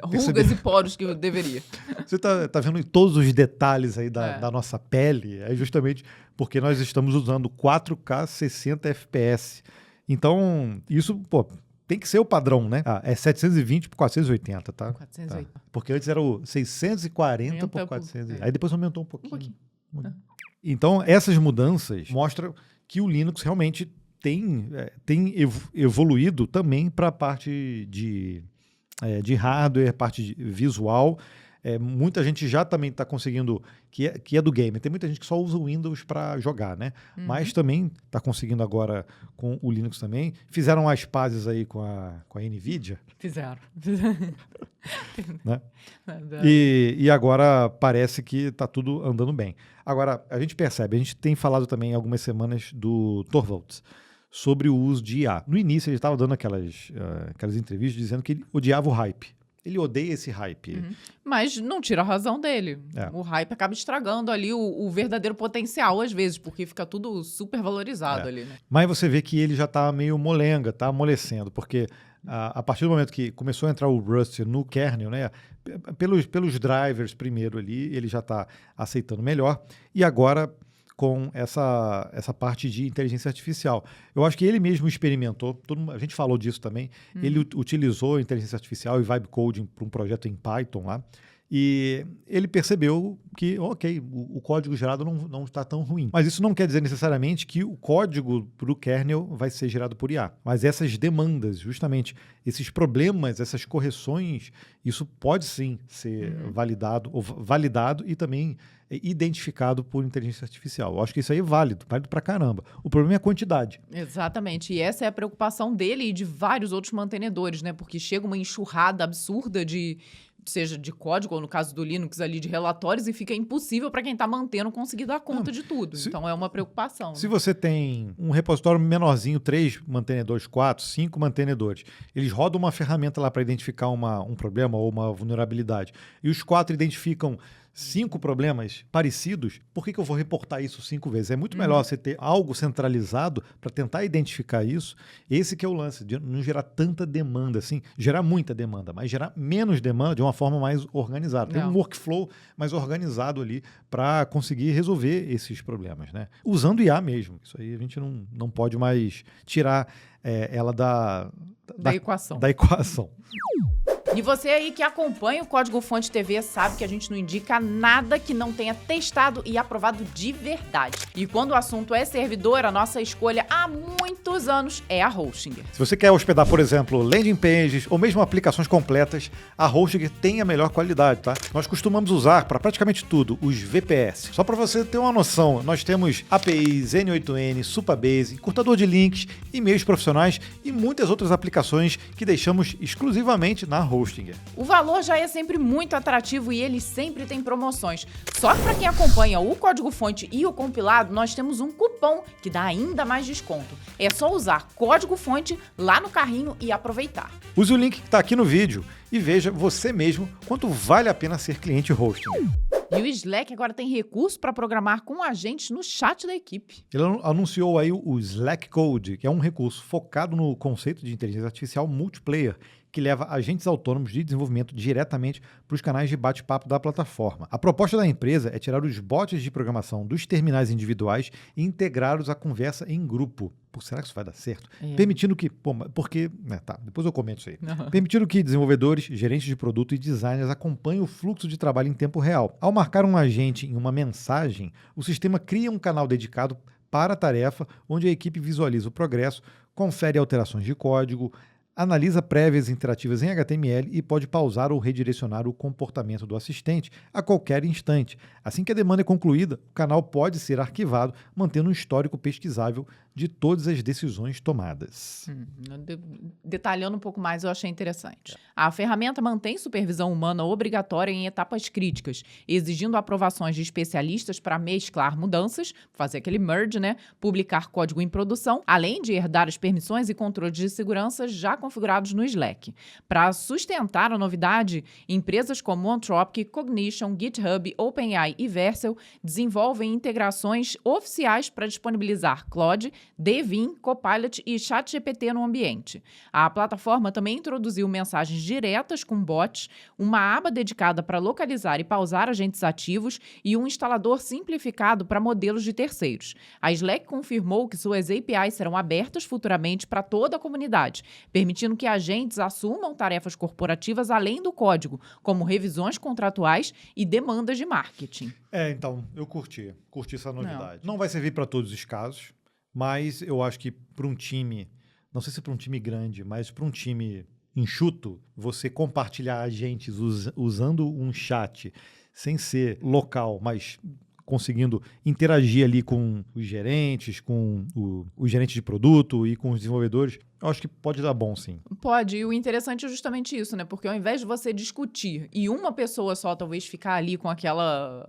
rugas e poros que eu deveria. Você tá vendo todos os detalhes aí da nossa pele, é justamente porque nós estamos usando 4K 60 FPS. Então, isso, tem que ser o padrão, né? É 720 por 480, tá? 480. Tá. Porque antes era o 640 por 400. Aí depois aumentou um pouquinho. Então, essas mudanças mostram que o Linux realmente tem evoluído também para a parte de hardware, parte visual. Muita gente já também está conseguindo, que é do game. Tem muita gente que só usa o Windows para jogar, né? Mas também está conseguindo agora com o Linux também. Fizeram as pazes aí com a NVIDIA. Fizeram. Né? E agora parece que está tudo andando bem. Agora, a gente percebe, a gente tem falado também algumas semanas do Torvalds sobre o uso de IA. No início, ele estava dando aquelas entrevistas dizendo que ele odiava o hype. Ele odeia esse hype. Mas não tira a razão dele. O hype acaba estragando ali o verdadeiro potencial, às vezes, porque fica tudo super valorizado ali. Né? Mas você vê que ele já está meio molenga, está amolecendo, porque a partir do momento que começou a entrar o Rust no kernel, né, pelos drivers primeiro ali, ele já está aceitando melhor. E agora, com essa parte de inteligência artificial. Eu acho que ele mesmo experimentou, a gente falou disso também, ele utilizou inteligência artificial e vibe coding para um projeto em Python lá, E ele percebeu que, ok, o código gerado não está tão ruim. Mas isso não quer dizer necessariamente que o código para o kernel vai ser gerado por IA. Mas essas demandas, justamente esses problemas, essas correções, isso pode sim ser validado e também identificado por inteligência artificial. Eu acho que isso aí é válido pra caramba. O problema é a quantidade. Exatamente. E essa é a preocupação dele e de vários outros mantenedores, né? Porque chega uma enxurrada absurda seja de código, ou no caso do Linux ali, de relatórios, e fica impossível para quem está mantendo conseguir dar conta de tudo. Então é uma preocupação. Se você tem um repositório menorzinho, 3 mantenedores, 4, 5 mantenedores, eles rodam uma ferramenta lá para identificar um problema ou uma vulnerabilidade, e os 4 identificam 5 problemas parecidos, por que eu vou reportar isso 5 vezes? É muito melhor você ter algo centralizado para tentar identificar isso. Esse que é o lance, de não gerar tanta demanda, assim, gerar muita demanda, mas gerar menos demanda de uma forma mais organizada. Tem um workflow mais organizado ali para conseguir resolver esses problemas, né? Usando IA mesmo. Isso aí a gente não pode mais tirar ela da equação. Da equação. E você aí que acompanha o Código Fonte TV sabe que a gente não indica nada que não tenha testado e aprovado de verdade. E quando o assunto é servidor, a nossa escolha há muitos anos é a Hostinger. Se você quer hospedar, por exemplo, landing pages ou mesmo aplicações completas, a Hostinger tem a melhor qualidade, tá? Nós costumamos usar para praticamente tudo os VPS. Só para você ter uma noção, nós temos APIs, N8N, Supabase, encurtador de links, e-mails profissionais e muitas outras aplicações que deixamos exclusivamente na Hostinger. O valor já é sempre muito atrativo e eles sempre têm promoções. Só que para quem acompanha o código-fonte e o compilado, nós temos um cupom que dá ainda mais desconto. É só usar código-fonte lá no carrinho e aproveitar. Use o link que está aqui no vídeo e veja você mesmo quanto vale a pena ser cliente Hostinger. E o Slack agora tem recurso para programar com agentes no chat da equipe. Ele anunciou aí o Slack Code, que é um recurso focado no conceito de inteligência artificial multiplayer, que leva agentes autônomos de desenvolvimento diretamente para os canais de bate-papo da plataforma. A proposta da empresa é tirar os bots de programação dos terminais individuais e integrá-los à conversa em grupo. Pô, será que isso vai dar certo? Permitindo que... depois eu comento isso aí. Permitindo que desenvolvedores, gerentes de produto e designers acompanhem o fluxo de trabalho em tempo real. Ao marcar um agente em uma mensagem, o sistema cria um canal dedicado para a tarefa, onde a equipe visualiza o progresso, confere alterações de código, analisa prévias interativas em HTML e pode pausar ou redirecionar o comportamento do assistente a qualquer instante. Assim que a demanda é concluída, o canal pode ser arquivado, mantendo um histórico pesquisável de todas as decisões tomadas. Detalhando um pouco mais, eu achei interessante. A ferramenta mantém supervisão humana obrigatória em etapas críticas, exigindo aprovações de especialistas para mesclar mudanças, fazer aquele merge, né? Publicar código em produção, além de herdar as permissões e controles de segurança já configurados no Slack. Para sustentar a novidade, empresas como Anthropic, Cognition, GitHub, OpenAI e Vercel desenvolvem integrações oficiais para disponibilizar Claude, Devin, Copilot e ChatGPT no ambiente. A plataforma também introduziu mensagens diretas com bots, uma aba dedicada para localizar e pausar agentes ativos e um instalador simplificado para modelos de terceiros. A Slack confirmou que suas APIs serão abertas futuramente para toda a comunidade, permitindo que agentes assumam tarefas corporativas além do código, como revisões contratuais e demandas de marketing. Então, eu curti essa novidade. Não vai servir para todos os casos, mas eu acho que para um time, não sei se para um time grande, mas para um time enxuto, você compartilhar agentes usando um chat sem ser local, mas conseguindo interagir ali com os gerentes, com os gerentes de produto e com os desenvolvedores, eu acho que pode dar bom, sim. Pode, e o interessante é justamente isso, né? Porque ao invés de você discutir e uma pessoa só talvez ficar ali com aquela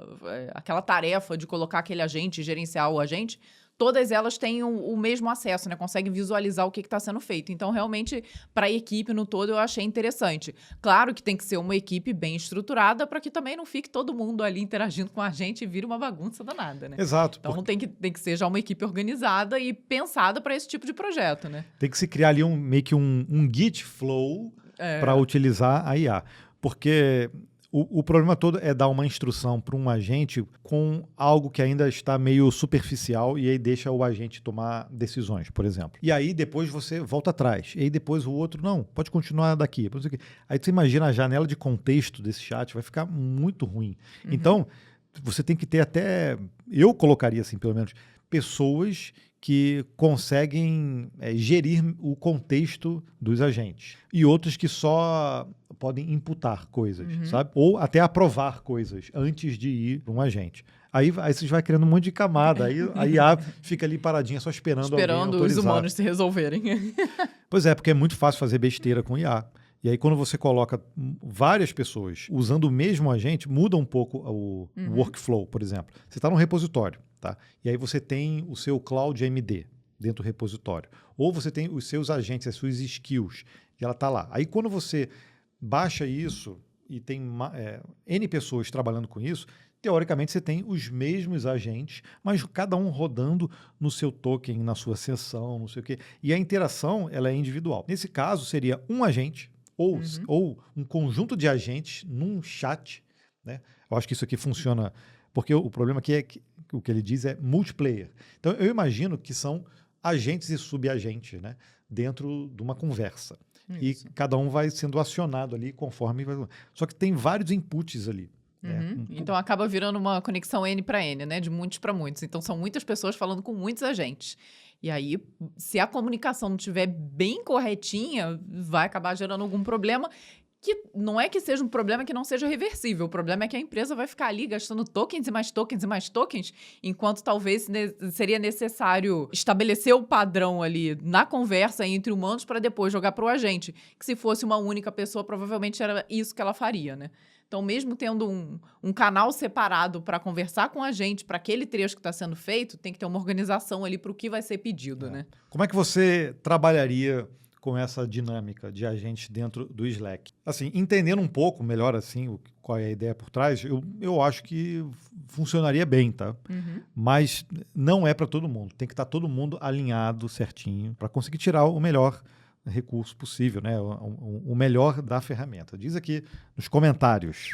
tarefa de colocar aquele agente, gerenciar o agente, todas elas têm o mesmo acesso, né? Conseguem visualizar o que está sendo feito. Então, realmente, para a equipe no todo, eu achei interessante. Claro que tem que ser uma equipe bem estruturada para que também não fique todo mundo ali interagindo com a gente e vire uma bagunça danada, né? Exato. Então, tem que ser já uma equipe organizada e pensada para esse tipo de projeto, né? Tem que se criar ali meio que um Git flow para utilizar a IA. Porque O problema todo é dar uma instrução para um agente com algo que ainda está meio superficial e aí deixa o agente tomar decisões, por exemplo. E aí depois você volta atrás. E aí depois o outro, não, pode continuar daqui. Aí você imagina a janela de contexto desse chat, vai ficar muito ruim. Então, você tem que ter até, eu colocaria assim, pelo menos, pessoas que conseguem gerir o contexto dos agentes. E outros que só podem imputar coisas, sabe? Ou até aprovar coisas antes de ir para um agente. Aí vocês vai criando um monte de camada. Aí a IA fica ali paradinha só esperando alguém autorizar. Os humanos se resolverem. Pois é, porque é muito fácil fazer besteira com IA. E aí, quando você coloca várias pessoas usando o mesmo agente, muda um pouco o workflow, por exemplo. Você está num repositório, tá? E aí você tem o seu Cloud MD dentro do repositório. Ou você tem os seus agentes, as suas skills, e ela está lá. Aí, quando você baixa isso e tem N pessoas trabalhando com isso, teoricamente você tem os mesmos agentes, mas cada um rodando no seu token, na sua sessão, não sei o quê. E a interação ela é individual. Nesse caso, seria um agente ou um conjunto de agentes num chat, né? Eu acho que isso aqui funciona, porque o problema aqui é que o que ele diz é multiplayer. Então, eu imagino que são agentes e subagentes, né? Dentro de uma conversa. Isso. E cada um vai sendo acionado ali conforme... Só que tem vários inputs ali. Então acaba virando uma conexão N para N, né? De muitos para muitos. Então são muitas pessoas falando com muitos agentes. E aí, se a comunicação não estiver bem corretinha, vai acabar gerando algum problema, que não é que seja um problema que não seja reversível. O problema é que a empresa vai ficar ali gastando tokens e mais tokens e mais tokens, enquanto talvez seria necessário estabelecer o padrão ali na conversa entre humanos para depois jogar para o agente. Que se fosse uma única pessoa, provavelmente era isso que ela faria, né? Então, mesmo tendo um canal separado para conversar com a gente, para aquele trecho que está sendo feito, tem que ter uma organização ali para o que vai ser pedido, né? Como é que você trabalharia com essa dinâmica de agentes dentro do Slack? Assim, entendendo um pouco melhor assim qual é a ideia por trás, eu acho que funcionaria bem, tá? Mas não é para todo mundo. Tem que estar todo mundo alinhado certinho para conseguir tirar o melhor recurso possível, né? O melhor da ferramenta. Diz aqui nos comentários.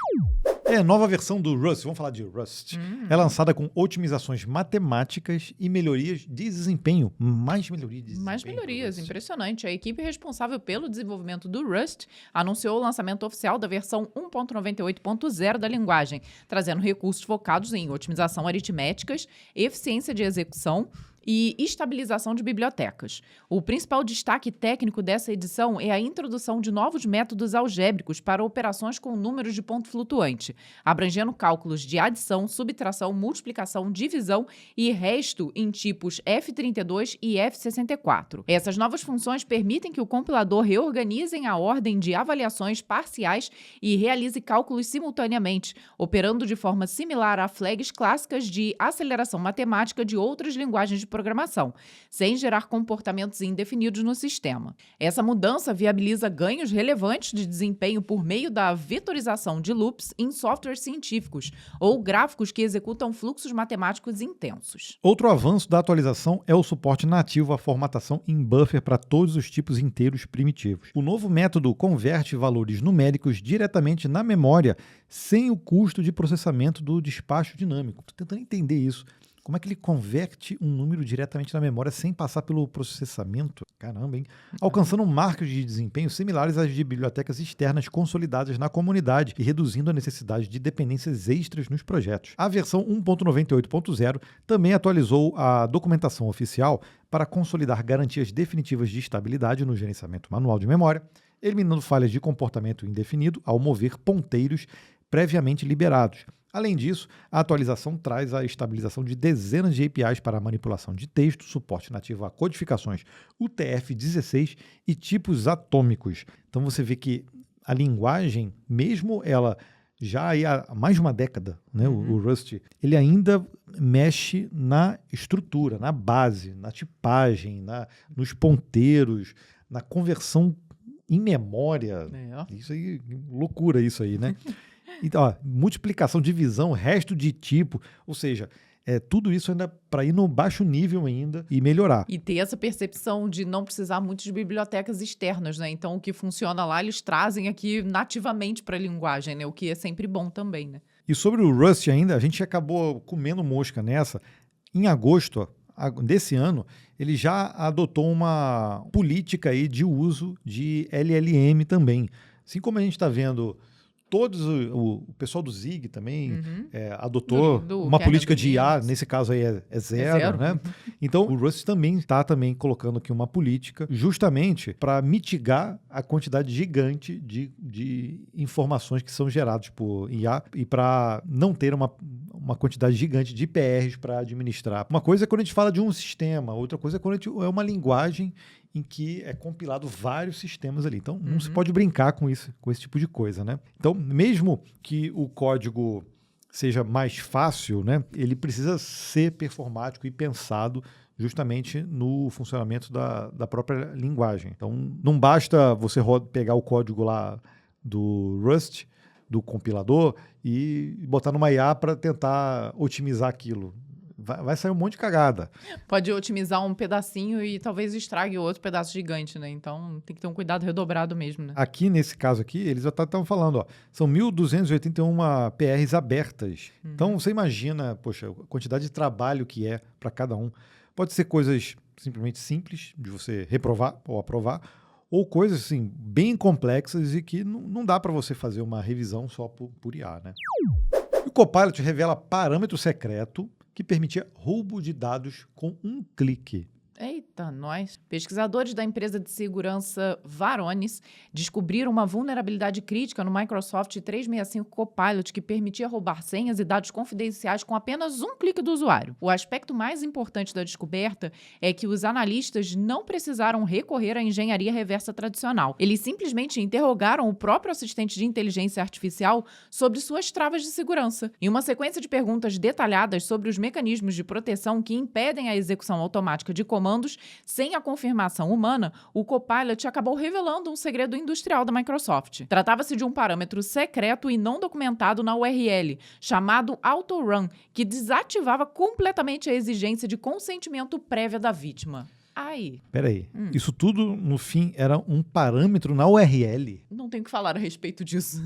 Nova versão do Rust, vamos falar de Rust. É lançada com otimizações matemáticas e melhorias de desempenho. Mais melhorias de desempenho. Mais melhorias, impressionante. A equipe responsável pelo desenvolvimento do Rust anunciou o lançamento oficial da versão 1.98.0 da linguagem, trazendo recursos focados em otimização aritméticas, eficiência de execução e estabilização de bibliotecas. O principal destaque técnico dessa edição é a introdução de novos métodos algébricos para operações com números de ponto flutuante, abrangendo cálculos de adição, subtração, multiplicação, divisão e resto em tipos F32 e F64. Essas novas funções permitem que o compilador reorganize a ordem de avaliações parciais e realize cálculos simultaneamente, operando de forma similar a flags clássicas de aceleração matemática de outras linguagens de programação, sem gerar comportamentos indefinidos no sistema. Essa mudança viabiliza ganhos relevantes de desempenho por meio da vetorização de loops em softwares científicos ou gráficos que executam fluxos matemáticos intensos. Outro avanço da atualização é o suporte nativo à formatação em buffer para todos os tipos inteiros primitivos. O novo método converte valores numéricos diretamente na memória sem o custo de processamento do despacho dinâmico. Estou tentando entender isso. Como é que ele converte um número diretamente na memória sem passar pelo processamento? Caramba, hein? Alcançando marcos de desempenho similares às de bibliotecas externas consolidadas na comunidade e reduzindo a necessidade de dependências extras nos projetos. A versão 1.98.0 também atualizou a documentação oficial para consolidar garantias definitivas de estabilidade no gerenciamento manual de memória, eliminando falhas de comportamento indefinido ao mover ponteiros previamente liberados. Além disso, a atualização traz a estabilização de dezenas de APIs para a manipulação de texto, suporte nativo a codificações UTF-16 e tipos atômicos. Então você vê que a linguagem, mesmo ela já há mais de uma década, né, o Rust, ele ainda mexe na estrutura, na base, na tipagem, nos ponteiros, na conversão em memória. Isso aí, loucura isso aí, né? Então, multiplicação, divisão, resto de tipo, ou seja, tudo isso ainda para ir no baixo nível ainda e melhorar. E ter essa percepção de não precisar muito de bibliotecas externas, né? Então, o que funciona lá, eles trazem aqui nativamente para a linguagem, né? O que é sempre bom também, né? E sobre o Rust ainda, a gente acabou comendo mosca nessa. Em agosto desse ano, ele já adotou uma política aí de uso de LLM também. Assim como a gente está vendo, o pessoal do Zig também adotou uma política de IA, nesse caso aí é zero, né? Então, o Rust também está colocando aqui uma política justamente para mitigar a quantidade gigante de informações que são geradas por IA e para não ter uma quantidade gigante de PRs para administrar. Uma coisa é quando a gente fala de um sistema, outra coisa é quando é uma linguagem em que é compilado vários sistemas ali. Então, não se pode brincar com esse tipo de coisa, né? Então, mesmo que o código seja mais fácil, né, ele precisa ser performático e pensado justamente no funcionamento da própria linguagem. Então, não basta você pegar o código lá do Rust, do compilador, e botar numa IA para tentar otimizar aquilo. Vai sair um monte de cagada. Pode otimizar um pedacinho e talvez estrague outro pedaço gigante, né? Então tem que ter um cuidado redobrado mesmo, né? Aqui, nesse caso aqui, eles já estavam falando, ó, são 1.281 PRs abertas. Então você imagina, poxa, a quantidade de trabalho que é para cada um. Pode ser coisas simplesmente simples, de você reprovar ou aprovar, ou coisas assim, bem complexas e que não dá para você fazer uma revisão só por IA, né? O Copilot revela parâmetro secreto que permitia roubo de dados com um clique. Eita, nós. Pesquisadores da empresa de segurança Varonis descobriram uma vulnerabilidade crítica no Microsoft 365 Copilot que permitia roubar senhas e dados confidenciais com apenas um clique do usuário. O aspecto mais importante da descoberta é que os analistas não precisaram recorrer à engenharia reversa tradicional. Eles simplesmente interrogaram o próprio assistente de inteligência artificial sobre suas travas de segurança. Em uma sequência de perguntas detalhadas sobre os mecanismos de proteção que impedem a execução automática de comandos sem a confirmação humana, o Copilot acabou revelando um segredo industrial da Microsoft. Tratava-se de um parâmetro secreto e não documentado na URL, chamado autorun, que desativava completamente a exigência de consentimento prévio da vítima. Ai. Peraí, isso tudo, no fim, era um parâmetro na URL? Não tenho o que falar a respeito disso.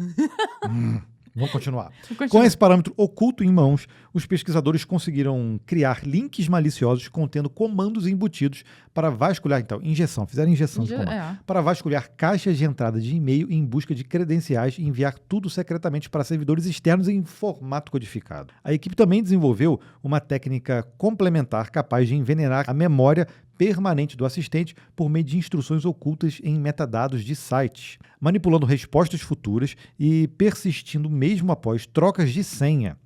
Vamos continuar. Com esse parâmetro oculto em mãos, os pesquisadores conseguiram criar links maliciosos contendo comandos embutidos para vasculhar, então, fizeram injeção de comando, para vasculhar caixas de entrada de e-mail em busca de credenciais e enviar tudo secretamente para servidores externos em formato codificado. A equipe também desenvolveu uma técnica complementar capaz de envenenar a memória permanente do assistente por meio de instruções ocultas em metadados de sites, manipulando respostas futuras e persistindo mesmo após trocas de senha.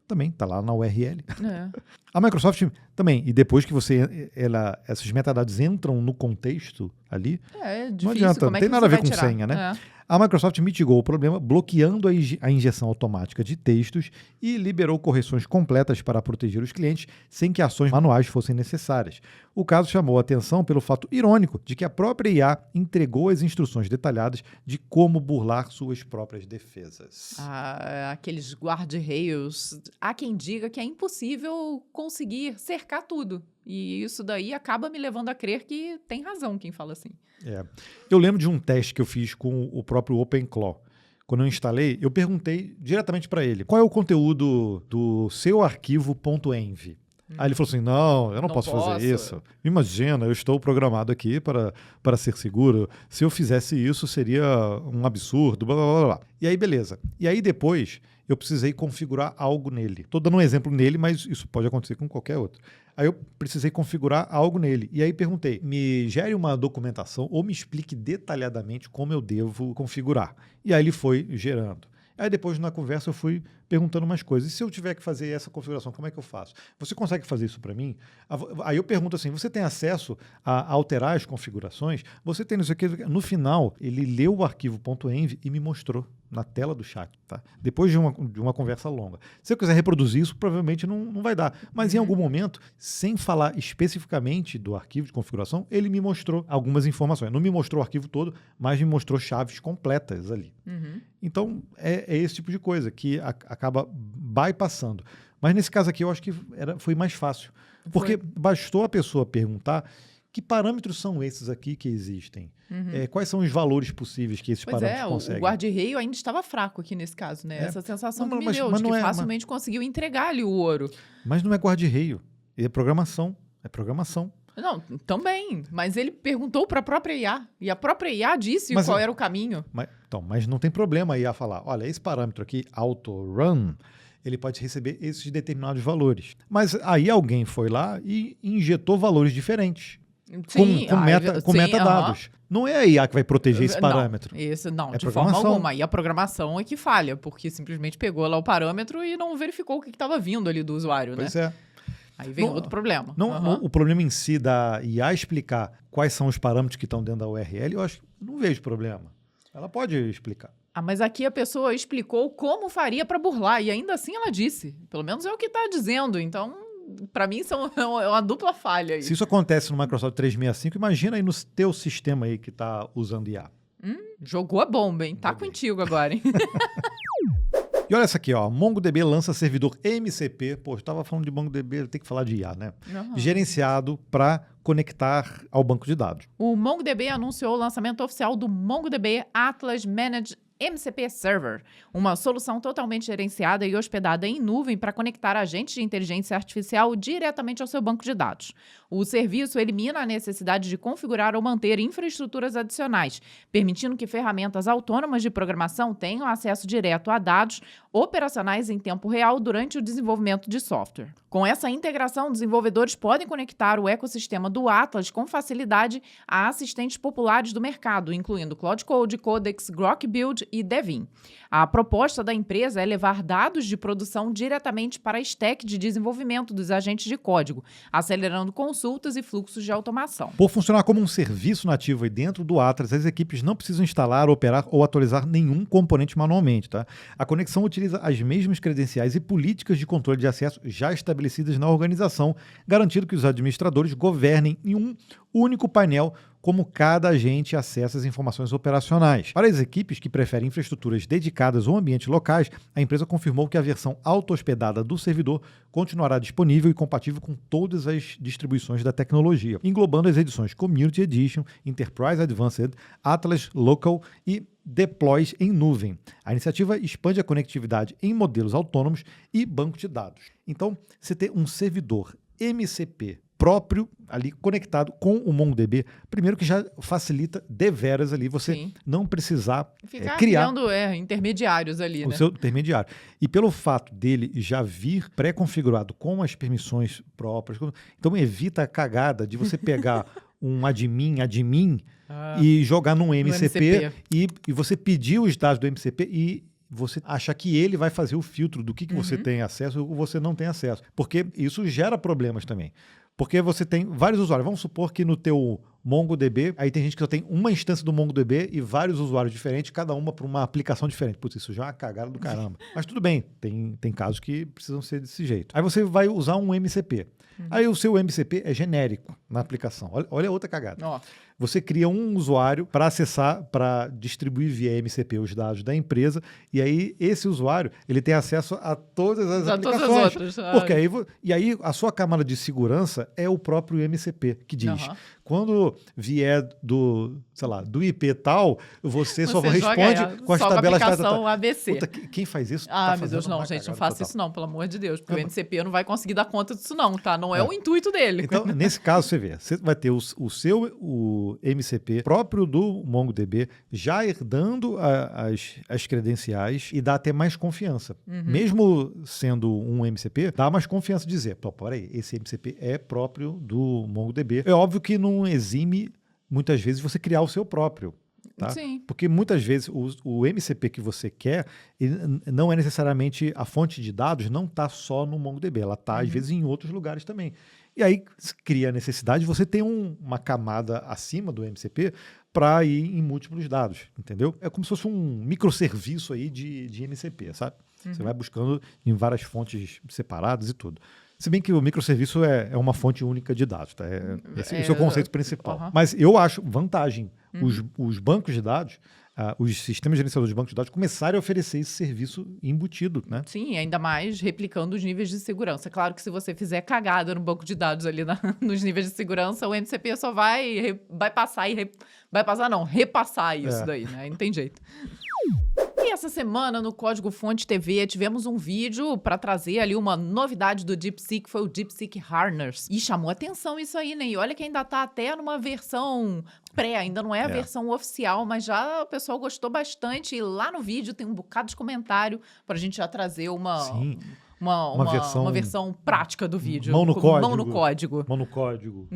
Também está lá na URL. A Microsoft também, e depois que esses metadados entram no contexto ali, difícil, não adianta, não tem nada a ver com senha, né? A Microsoft mitigou o problema bloqueando a injeção automática de textos e liberou correções completas para proteger os clientes sem que ações manuais fossem necessárias. O caso chamou a atenção pelo fato irônico de que a própria IA entregou as instruções detalhadas de como burlar suas próprias defesas. Aqueles guardrails. Há quem diga que é impossível conseguir cercar tudo. E isso daí acaba me levando a crer que tem razão quem fala assim. Eu lembro de um teste que eu fiz com o próprio OpenClaw. Quando eu instalei, eu perguntei diretamente para ele qual é o conteúdo do seu arquivo.env. Aí ele falou assim, não, eu não posso fazer isso. Imagina, eu estou programado aqui para ser seguro. Se eu fizesse isso, seria um absurdo, blá, blá, blá, blá. E aí, beleza. E aí, depois, eu precisei configurar algo nele. Estou dando um exemplo nele, mas isso pode acontecer com qualquer outro. Aí eu precisei configurar algo nele. E aí perguntei, me gere uma documentação ou me explique detalhadamente como eu devo configurar. E aí ele foi gerando. Aí depois, na conversa, eu fui perguntando umas coisas. E se eu tiver que fazer essa configuração, como é que eu faço? Você consegue fazer isso para mim? Aí eu pergunto assim, você tem acesso a alterar as configurações? Você tem isso aqui? No final, ele leu o arquivo.env e me mostrou na tela do chat, tá? Depois de uma conversa longa. Se eu quiser reproduzir isso, provavelmente não vai dar. Mas em algum momento, sem falar especificamente do arquivo de configuração, ele me mostrou algumas informações. Não me mostrou o arquivo todo, mas me mostrou chaves completas ali. Então, é esse tipo de coisa que acaba bypassando. Mas nesse caso aqui eu acho que foi mais fácil. Porque bastou a pessoa perguntar que parâmetros são esses aqui que existem. Quais são os valores possíveis que esses parâmetros conseguem. O guarda-reio ainda estava fraco aqui nesse caso, né? Essa sensação que me deu, de que facilmente conseguiu entregar ali o ouro. Mas não é guarda-reio, é programação. É programação. Não, também. Mas ele perguntou para a própria IA. E a própria IA disse qual era o caminho. Mas não tem problema a IA falar, olha, esse parâmetro aqui, auto-run, ele pode receber esses determinados valores. Mas aí alguém foi lá e injetou valores diferentes. Sim, com metadados. Não é a IA que vai proteger esse parâmetro. Não, de forma alguma. E a programação é que falha, porque simplesmente pegou lá o parâmetro e não verificou o que estava vindo ali do usuário, né? Pois é. Aí vem outro problema. O problema em si da IA explicar quais são os parâmetros que estão dentro da URL, eu acho que não vejo problema. Ela pode explicar. Mas aqui a pessoa explicou como faria para burlar, e ainda assim ela disse. Pelo menos é o que está dizendo. Então, para mim, é uma dupla falha aí. Se isso acontece no Microsoft 365, imagina aí no teu sistema aí que está usando IA. Jogou a bomba, hein? Tá contigo agora, hein? E olha essa aqui, ó. MongoDB lança servidor MCP. Pô, eu estava falando de MongoDB, tem que falar de IA, né? Gerenciado para conectar ao banco de dados. O MongoDB anunciou o lançamento oficial do MongoDB Atlas Managed MCP Server, uma solução totalmente gerenciada e hospedada em nuvem para conectar agentes de inteligência artificial diretamente ao seu banco de dados. O serviço elimina a necessidade de configurar ou manter infraestruturas adicionais, permitindo que ferramentas autônomas de programação tenham acesso direto a dados operacionais em tempo real durante o desenvolvimento de software. Com essa integração, desenvolvedores podem conectar o ecossistema do Atlas com facilidade a assistentes populares do mercado, incluindo Cloud Code, Codex, Grok Build e Devin. A proposta da empresa é levar dados de produção diretamente para a stack de desenvolvimento dos agentes de código, acelerando consultas e fluxos de automação. Por funcionar como um serviço nativo aí dentro do Atlas, as equipes não precisam instalar, operar ou atualizar nenhum componente manualmente, tá? A conexão utiliza as mesmas credenciais e políticas de controle de acesso já estabelecidas na organização, garantindo que os administradores governem em um único painel como cada agente acessa as informações operacionais. Para as equipes que preferem infraestruturas dedicadas ou ambientes locais, a empresa confirmou que a versão auto-hospedada do servidor continuará disponível e compatível com todas as distribuições da tecnologia, englobando as edições Community Edition, Enterprise Advanced, Atlas Local e Deploys em nuvem. A iniciativa expande a conectividade em modelos autônomos e banco de dados. Então, você ter um servidor MCP próprio ali conectado com o MongoDB, primeiro que já facilita deveras ali você não precisar criar criando intermediários ali, o seu intermediário. E pelo fato dele já vir pré-configurado com as permissões próprias, então evita a cagada de você pegar um admin e jogar num MCP. E você pedir os dados do MCP e você achar que ele vai fazer o filtro do que você tem acesso ou você não tem acesso. Porque isso gera problemas também. Porque você tem vários usuários. Vamos supor que no teu MongoDB, aí tem gente que só tem uma instância do MongoDB e vários usuários diferentes, cada uma para uma aplicação diferente. Putz, isso já é uma cagada do caramba. Mas tudo bem, tem casos que precisam ser desse jeito. Aí você vai usar um MCP. Aí o seu MCP é genérico na aplicação. Olha a outra cagada. Você cria um usuário para acessar, para distribuir via MCP os dados da empresa, e aí esse usuário ele tem acesso a todas as aplicações. Todas as outras. Porque aí a sua camada de segurança é o próprio MCP, que diz, quando vier do IP tal, você só responde com as tabelas... aplicação ABC. Puta, quem faz isso? Meu Deus, não, gente, não faça isso não, pelo amor de Deus, porque o MCP não vai conseguir dar conta disso não, tá? Não é o intuito dele. Então, nesse caso, você vai ter o MCP próprio do MongoDB já herdando as credenciais e dá até mais confiança. Mesmo sendo um MCP, dá mais confiança de dizer, peraí, esse MCP é próprio do MongoDB. É óbvio que não exime, muitas vezes, você criar o seu próprio. Tá? Sim. Porque muitas vezes o MCP que você quer não é necessariamente a fonte de dados, não está só no MongoDB, ela está às vezes em outros lugares também. E aí cria a necessidade de você ter uma camada acima do MCP para ir em múltiplos dados, entendeu? É como se fosse um microserviço aí de MCP, sabe? Você vai buscando em várias fontes separadas e tudo. Se bem que o microserviço é uma fonte única de dados, tá? Esse é o seu conceito principal. Mas eu acho vantagem. Os bancos de dados, os sistemas gerenciadores de banco de dados começarem a oferecer esse serviço embutido, né? Sim, ainda mais replicando os níveis de segurança. Claro que se você fizer cagada no banco de dados ali nos níveis de segurança, o MCP só vai passar repassar isso daí, né? Não tem jeito. E essa semana, no Código Fonte TV, tivemos um vídeo para trazer ali uma novidade do DeepSeek, que foi o DeepSeek Harness. E chamou atenção isso aí, né? E olha que ainda tá até numa versão pré, ainda não é a versão oficial, mas já o pessoal gostou bastante. E lá no vídeo tem um bocado de comentário pra gente já trazer uma versão prática do vídeo. Mão no código. Mão no código.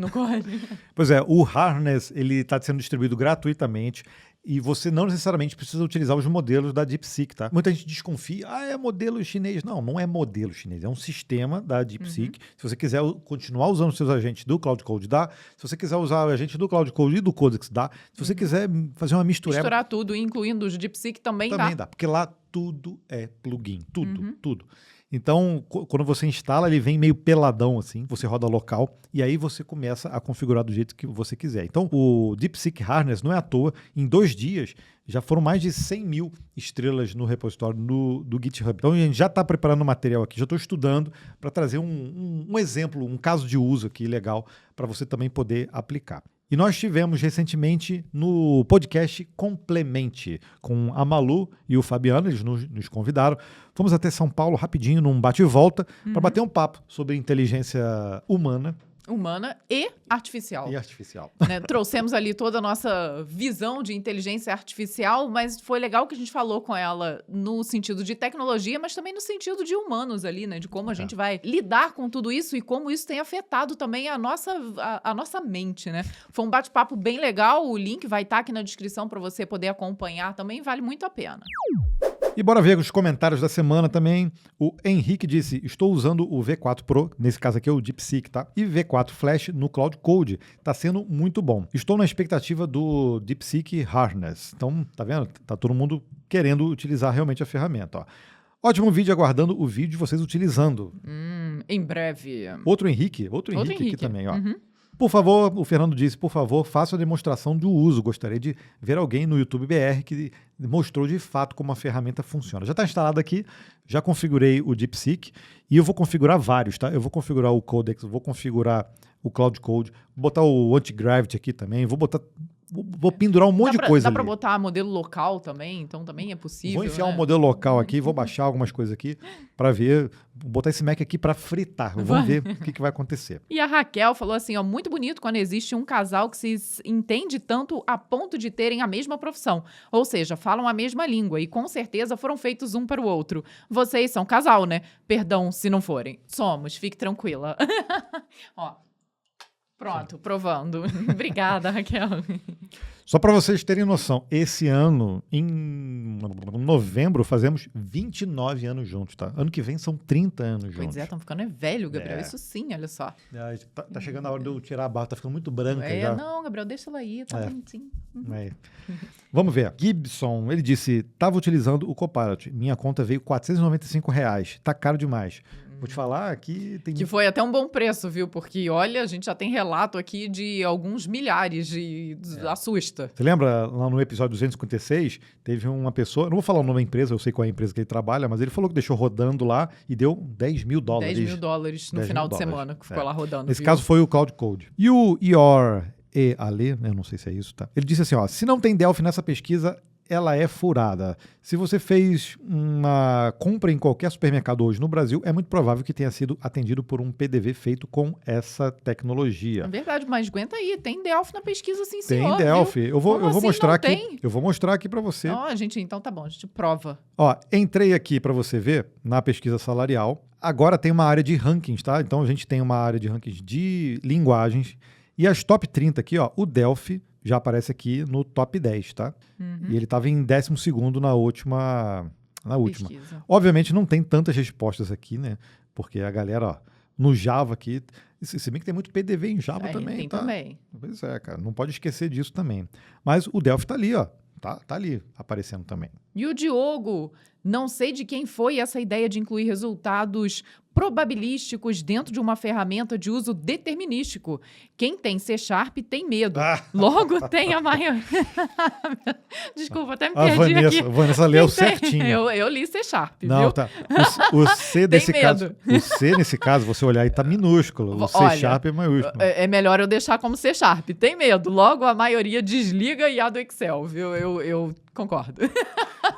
Pois é, o Harness, ele está sendo distribuído gratuitamente e você não necessariamente precisa utilizar os modelos da DeepSeek, tá? Muita gente desconfia, é modelo chinês. Não é modelo chinês, é um sistema da DeepSeek. Se você quiser continuar usando os seus agentes do Cloud Code, dá. Se você quiser usar o agente do Cloud Code e do Codex, dá. Se você quiser fazer uma mistura... Misturar tudo, incluindo os DeepSeek, também dá. Também dá, porque lá tudo é plugin, tudo. Então, quando você instala, ele vem meio peladão assim, você roda local e aí você começa a configurar do jeito que você quiser. Então, o DeepSeek Harness não é à toa, em 2 dias já foram mais de 100 mil estrelas no repositório do GitHub. Então, a gente já está preparando o material aqui, já estou estudando para trazer um exemplo, um caso de uso aqui legal para você também poder aplicar. E nós tivemos recentemente no podcast Complemente, com a Malu e o Fabiano, eles nos convidaram. Fomos até São Paulo rapidinho, num bate e volta, para bater um papo sobre inteligência humana e artificial. Né? Trouxemos ali toda a nossa visão de inteligência artificial, mas foi legal que a gente falou com ela no sentido de tecnologia, mas também no sentido de humanos ali, né? De como a gente vai lidar com tudo isso e como isso tem afetado também a nossa mente, né? Foi um bate-papo bem legal, o link vai estar aqui na descrição para você poder acompanhar também, vale muito a pena. E bora ver os comentários da semana também. O Henrique disse, estou usando o V4 Pro, nesse caso aqui é o DeepSeek, tá? E V4 Flash no Cloud Code. Tá sendo muito bom. Estou na expectativa do DeepSeek Harness. Então, tá vendo? Tá todo mundo querendo utilizar realmente a ferramenta, ó. Ótimo vídeo, aguardando o vídeo de vocês utilizando. Em breve. Outro Henrique aqui também, ó. Por favor, o Fernando disse, por favor, faça a demonstração do uso. Gostaria de ver alguém no YouTube BR que mostrou de fato como a ferramenta funciona. Já está instalado aqui, já configurei o DeepSeek e eu vou configurar vários, tá? Eu vou configurar o Codex, vou configurar o Cloud Code, vou botar o Anti-Gravity aqui também, vou pendurar um monte de coisa ali. Dá para botar modelo local também, então também é possível. Vou enfiar um modelo local aqui, vou baixar algumas coisas aqui para ver, vou botar esse Mac aqui para fritar, vamos ver o que vai acontecer. E a Raquel falou assim, ó, muito bonito quando existe um casal que se entende tanto a ponto de terem a mesma profissão, ou seja, falam a mesma língua e com certeza foram feitos um para o outro. Vocês são casal, né? Perdão se não forem. Somos, fique tranquila. Ó. Pronto, provando. Obrigada, Raquel. Só para vocês terem noção, esse ano, em novembro, fazemos 29 anos juntos, tá? Ano que vem são 30 anos juntos. Pois é, estão ficando velho, Gabriel. Isso sim, olha só. Tá chegando a hora de eu tirar a barba, tá ficando muito branca já. Não, Gabriel, deixa ela aí, tá bonitinho. Vamos ver. Gibson, ele disse, tava utilizando o Copilot. Minha conta veio R$495. Tá caro demais. Vou te falar que tem... Que foi até um bom preço, viu? Porque, olha, a gente já tem relato aqui de alguns milhares e assusta. Você lembra, lá no episódio 256, teve uma pessoa, não vou falar o nome da empresa, eu sei qual é a empresa que ele trabalha, mas ele falou que deixou rodando lá e deu $10 mil. $10 mil no final de semana, que ficou lá rodando. Nesse caso foi o Cloud Code. E o Ale, eu não sei se é isso, tá? Ele disse assim, ó, se não tem Delphi nessa pesquisa, ela é furada. Se você fez uma compra em qualquer supermercado hoje no Brasil, é muito provável que tenha sido atendido por um PDV feito com essa tecnologia. É verdade, mas aguenta aí, tem Delphi na pesquisa, sim, senhor. Tem Delphi. Viu? Eu vou assim mostrar aqui. Tem? Eu vou mostrar aqui para você. Gente, então tá bom, a gente prova. Ó, entrei aqui para você ver na pesquisa salarial. Agora tem uma área de rankings, tá? Então a gente tem uma área de rankings de linguagens e as top 30 aqui, ó, o Delphi já aparece aqui no top 10, tá? E ele estava em 12º na última. Pesquisa. Obviamente não tem tantas respostas aqui, né? Porque a galera, ó, no Java aqui, se bem que tem muito PDV em Java também, tem tá? Também. Pois é, cara, não pode esquecer disso também. Mas o Delphi tá ali, ó, tá ali aparecendo também. E o Diogo, não sei de quem foi essa ideia de incluir resultados probabilísticos dentro de uma ferramenta de uso determinístico. Quem tem C# tem medo. Logo tem a maioria... Desculpa, até me perdi aqui. A Vanessa leu certinho. Eu li C#, não, viu? Tá. O C desse caso, o C nesse caso, você olhar aí tá minúsculo. O C# é maiúsculo. É melhor eu deixar como C#. Tem medo. Logo a maioria desliga IA do Excel, viu? Eu concordo.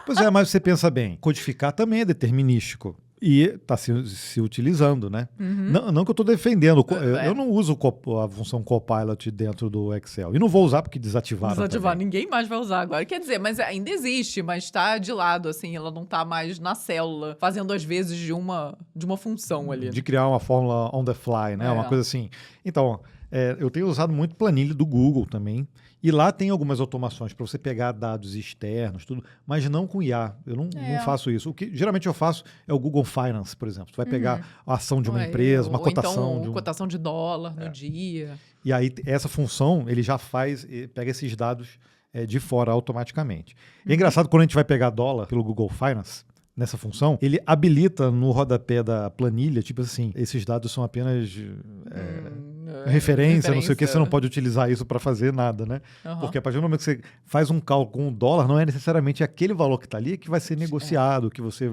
Pois é, mas você pensa bem, codificar também é determinístico. E está se utilizando, né? Não que eu estou defendendo. Eu não uso a função Copilot dentro do Excel. E não vou usar porque desativaram. Ninguém mais vai usar agora. Quer dizer, mas ainda existe, mas está de lado, assim. Ela não está mais na célula, fazendo às vezes de uma função ali. De criar uma fórmula on the fly, né? Uma coisa assim. Então, eu tenho usado muito planilha do Google também. E lá tem algumas automações para você pegar dados externos, tudo, mas não com IA. Eu não faço isso. O que geralmente eu faço é o Google Finance, por exemplo. Tu vai pegar a ação de uma empresa, uma cotação. Então, cotação de dólar no dia. E aí, essa função, ele já pega esses dados de fora automaticamente. E é engraçado, quando a gente vai pegar dólar pelo Google Finance, nessa função, ele habilita no rodapé da planilha, tipo assim, esses dados são apenas referência, não sei o que, você não pode utilizar isso para fazer nada, né? Porque a partir do momento que você faz um cálculo com o dólar, não é necessariamente aquele valor que está ali que vai ser negociado, que você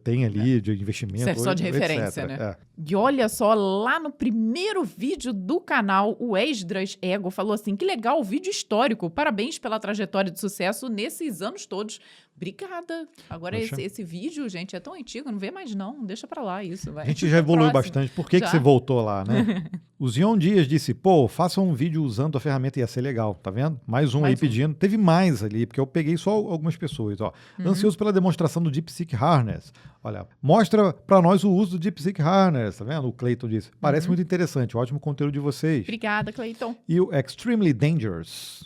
tem ali de investimento. Serve só de referência, né? E olha só, lá no primeiro vídeo do canal, o Esdras Ego falou assim, que legal, vídeo histórico, parabéns pela trajetória de sucesso nesses anos todos. Obrigada. Agora, esse vídeo, gente, é tão antigo, não vê mais não, deixa pra lá isso. Vai. A gente já evoluiu bastante. Por que você voltou lá, né? O Zion Dias disse, faça um vídeo usando a ferramenta, ia ser legal, tá vendo? Mais um aí pedindo. Teve mais ali, porque eu peguei só algumas pessoas, ó. Ansioso pela demonstração do DeepSeek Harness. Olha, mostra pra nós o uso do DeepSeek Harness, tá vendo? O Clayton disse. Parece muito interessante, ótimo conteúdo de vocês. Obrigada, Clayton. E o Extremely Dangerous,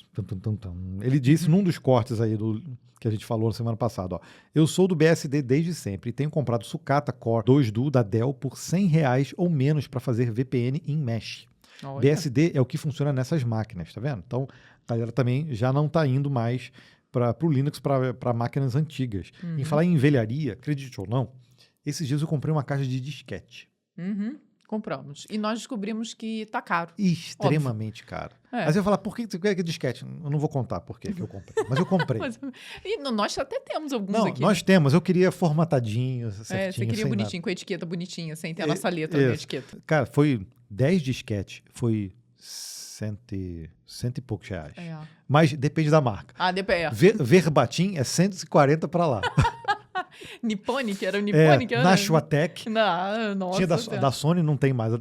ele disse num dos cortes aí que a gente falou na semana passada, ó. Eu sou do BSD desde sempre e tenho comprado Sucata Core 2 Duo da Dell por R$100 ou menos para fazer VPN em mesh. Olha. BSD é o que funciona nessas máquinas, tá vendo? Então, a galera também já não está indo mais para o Linux, para máquinas antigas. Em falar em velharia, acredite ou não, esses dias eu comprei uma caixa de disquete. Compramos. E nós descobrimos que tá caro. Extremamente caro. Mas eu ia falar, por que você quer que disquete? Eu não vou contar por que eu comprei. Mas eu comprei. E nós até temos alguns aqui. Nós temos. Eu queria formatadinho, certinho. Você queria bonitinho, com a etiqueta bonitinha, sem ter a nossa letra na etiqueta. Cara, foi 10 disquete. Foi cento e poucos reais. Mas depende da marca. Depende. Verbatim é 140 para lá. Nipponic? Era o Nipponic? Nashua Tech. Nossa. Tinha da Sony, não tem mais.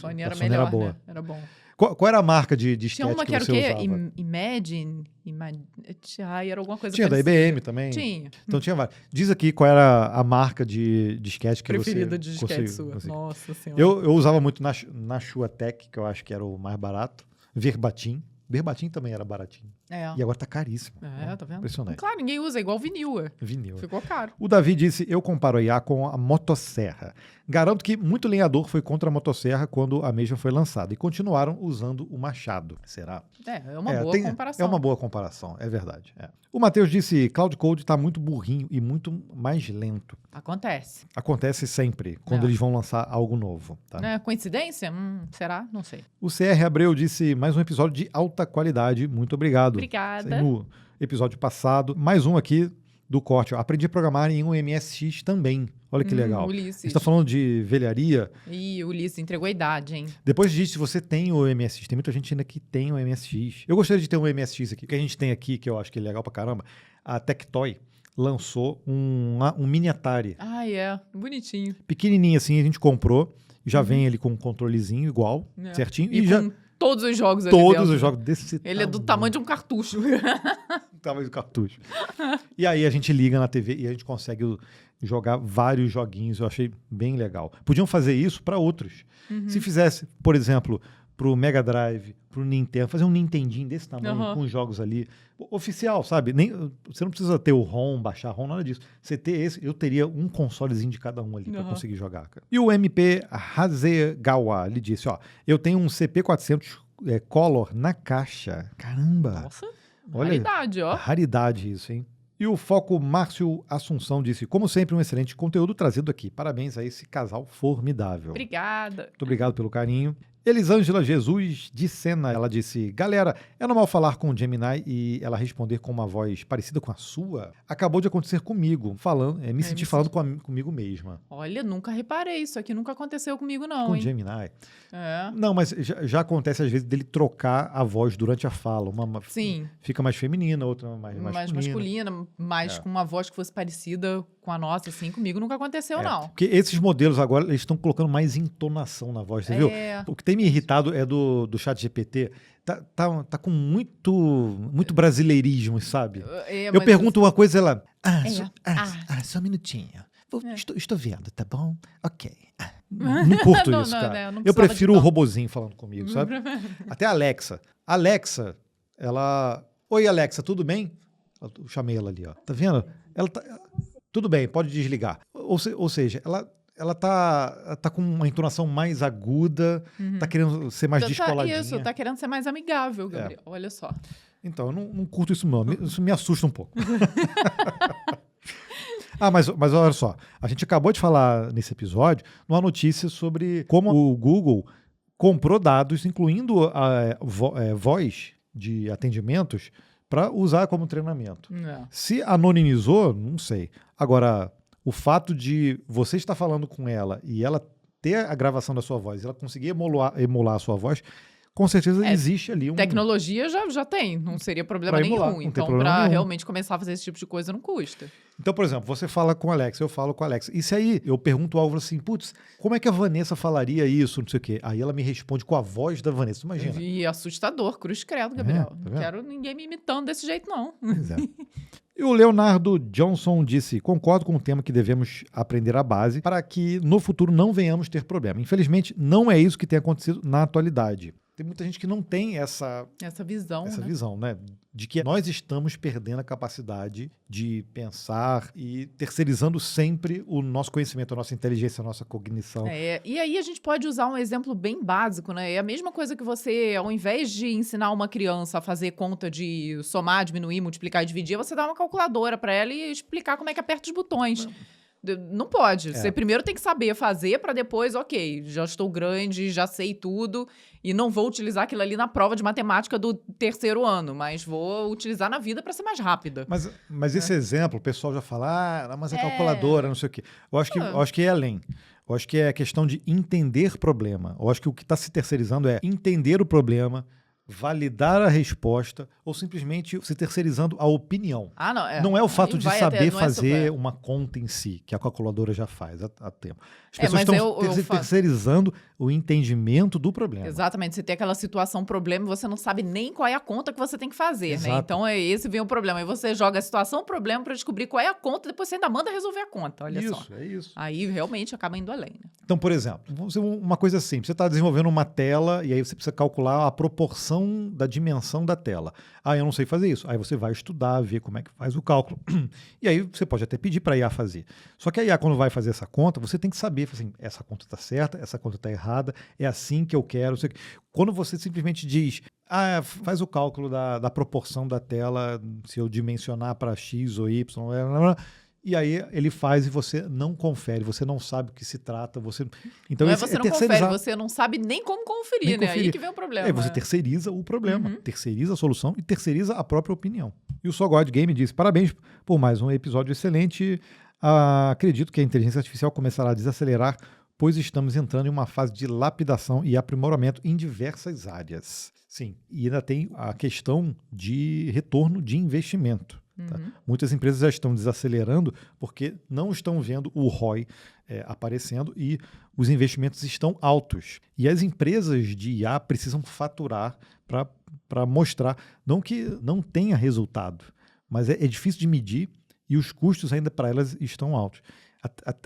Sony era melhor, boa. Né? Era bom. Qual era a marca de disquete Tinha uma que era você usava? Imagine, era alguma coisa Tinha parecida. Da IBM também. Tinha. Então tinha várias. Diz aqui qual era a marca de disquete que preferida você... de disquete sua. Nossa Senhora. Eu usava muito Nashua Tech, que eu acho que era o mais barato. Verbatim. Verbatim também era baratinho. E agora tá caríssimo. Tá vendo? Impressionante. Claro, ninguém usa, igual vinil. Vinil. Ficou caro. O Davi disse, eu comparo a IA com a motosserra. Garanto que muito lenhador foi contra a motosserra quando a mesma foi lançada e continuaram usando o machado. Será? É uma boa comparação. É uma boa comparação, é verdade. O Matheus disse, Cloud Code tá muito burrinho e muito mais lento. Acontece. Acontece sempre, quando eles vão lançar algo novo. Tá? Coincidência? Será? Não sei. O CR Abreu disse, mais um episódio de alta qualidade, muito obrigado. Obrigada. No episódio passado, mais um aqui do corte. Aprendi a programar em um MSX também. Olha que legal. Ulisses. A gente está falando de velharia. Ih, o Ulisses entregou a idade, hein? Depois disso, se você tem o MSX, tem muita gente ainda que tem o MSX. Eu gostaria de ter um MSX aqui. O que a gente tem aqui, que eu acho que é legal pra caramba, a Tectoy lançou um mini Atari. Bonitinho. Pequenininho assim, a gente comprou. Já vem ele com um controlezinho igual, certinho. E já... todos os jogos ali Todos dentro. Os jogos desse tamanho. Ele é do tamanho de um cartucho. Tamanho do cartucho. E aí a gente liga na TV e a gente consegue jogar vários joguinhos. Eu achei bem legal. Podiam fazer isso para outros. Se fizesse, por exemplo, pro Mega Drive, pro Nintendo, fazer um Nintendinho desse tamanho com jogos ali. Oficial, sabe? Você não precisa ter o ROM, baixar ROM, nada disso. Você ter esse, eu teria um consolezinho de cada um ali para conseguir jogar. Cara. E o MP Hasegawa, ele disse, eu tenho um CP400 Color na caixa. Caramba! Nossa, olha, raridade, Raridade isso, hein? E o Foco Márcio Assunção disse, como sempre, um excelente conteúdo trazido aqui. Parabéns a esse casal formidável. Obrigada. Muito obrigado pelo carinho. Elisângela Jesus de Sena, ela disse, galera, é normal falar com o Gemini e ela responder com uma voz parecida com a sua? Acabou de acontecer comigo, me senti falando comigo mesma. Olha, nunca reparei, isso aqui nunca aconteceu comigo não, com hein? Com Gemini? Não, mas já acontece às vezes dele trocar a voz durante a fala. Sim. Fica mais feminina, outra mais masculina, com uma voz que fosse parecida com a nossa, assim, comigo nunca aconteceu não. Porque esses modelos agora, eles estão colocando mais entonação na voz, você viu? O que tem me irritado é do ChatGPT. Tá com muito brasileirismo, sabe? Eu pergunto uma coisa, ela... Só um minutinho. Estou vendo, tá bom? Ok. Não curto isso, cara. Eu prefiro o robozinho falando comigo, sabe? Até a Alexa. Alexa, ela... Oi, Alexa, tudo bem? Eu chamei ela ali, ó. Tá vendo? Ela tá... Tudo bem, pode desligar. Ou seja, ela tá com uma entonação mais aguda, tá querendo ser mais descoladinha. Isso, tá querendo ser mais amigável, Gabriel. Olha só. Então, eu não curto isso não. Isso me assusta um pouco. Mas olha só. A gente acabou de falar nesse episódio uma notícia sobre como o Google comprou dados, incluindo a voz de atendimentos, para usar como treinamento. Se anonimizou, não sei. Agora, o fato de você estar falando com ela e ela ter a gravação da sua voz, ela conseguir emular a sua voz, com certeza existe ali um... Tecnologia já tem, não seria problema nenhum. Então, para realmente começar a fazer esse tipo de coisa, não custa. Então, por exemplo, você fala com a Alexa, eu falo com a Alexa. E se aí eu pergunto algo assim, putz, como é que a Vanessa falaria isso, não sei o quê? Aí ela me responde com a voz da Vanessa, imagina. E assustador, cruz credo, Gabriel. Não quero ninguém me imitando desse jeito, não. Pois é. E o Leonardo Johnson disse, concordo com o tema que devemos aprender a base para que no futuro não venhamos ter problema. Infelizmente, não é isso que tem acontecido na atualidade. Tem muita gente que não tem essa visão, né? De que nós estamos perdendo a capacidade de pensar e terceirizando sempre o nosso conhecimento, a nossa inteligência, a nossa cognição. E aí a gente pode usar um exemplo bem básico, né? É a mesma coisa que você, ao invés de ensinar uma criança a fazer conta de somar, diminuir, multiplicar e dividir, você dá uma calculadora para ela e explicar como é que aperta os botões. Não pode. Você primeiro tem que saber fazer para depois, ok, já estou grande, já sei tudo e não vou utilizar aquilo ali na prova de matemática do 3º ano, mas vou utilizar na vida para ser mais rápida. Mas esse exemplo, o pessoal já fala, mas é calculadora, não sei o quê. Eu acho que é além. Eu acho que é a questão de entender problema. Eu acho que o que está se terceirizando é entender o problema, validar a resposta ou simplesmente se terceirizando a opinião. Não é o fato de saber fazer uma conta em si, que a calculadora já faz há tempo. As pessoas estão terceirizando o entendimento do problema. Exatamente. Você tem aquela situação, problema, e você não sabe nem qual é a conta que você tem que fazer, né? Então, esse vem o problema. Aí você joga a situação, problema, para descobrir qual é a conta, depois você ainda manda resolver a conta, olha só. É isso. Aí, realmente, acaba indo além, né? Então, por exemplo, vamos fazer uma coisa simples. Você está desenvolvendo uma tela e aí você precisa calcular a proporção da dimensão da tela. Eu não sei fazer isso. Aí você vai estudar, ver como é que faz o cálculo. E aí você pode até pedir para a IA fazer. Só que a IA, quando vai fazer essa conta, você tem que saber, assim, essa conta está certa, essa conta está errada, é assim que eu quero. Quando você simplesmente diz, faz o cálculo da proporção da tela, se eu dimensionar para X ou Y, e aí ele faz e você não confere, você não sabe o que se trata. Então, não você não confere, você não sabe nem como conferir, né? Aí que vem o problema. Você terceiriza o problema, terceiriza a solução e terceiriza a própria opinião. E o Só God Game diz, parabéns por mais um episódio excelente. Acredito que a inteligência artificial começará a desacelerar, pois estamos entrando em uma fase de lapidação e aprimoramento em diversas áreas. Sim, e ainda tem a questão de retorno de investimento. Tá? Muitas empresas já estão desacelerando porque não estão vendo o ROI aparecendo e os investimentos estão altos. E as empresas de IA precisam faturar para mostrar, não que não tenha resultado, mas é difícil de medir e os custos ainda para elas estão altos.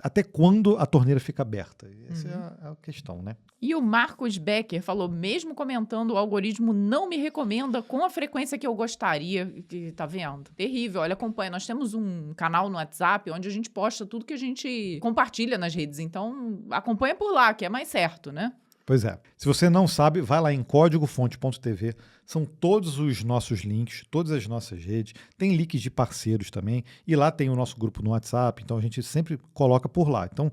Até quando a torneira fica aberta? Essa é a questão, né? E o Marcos Becker falou, mesmo comentando, o algoritmo não me recomenda com a frequência que eu gostaria. Tá vendo? Terrível. Olha, acompanha. Nós temos um canal no WhatsApp onde a gente posta tudo que a gente compartilha nas redes. Então, acompanha por lá, que é mais certo, né? Pois é. Se você não sabe, vai lá em códigofonte.tv. São todos os nossos links, todas as nossas redes. Tem links de parceiros também. E lá tem o nosso grupo no WhatsApp. Então a gente sempre coloca por lá. Então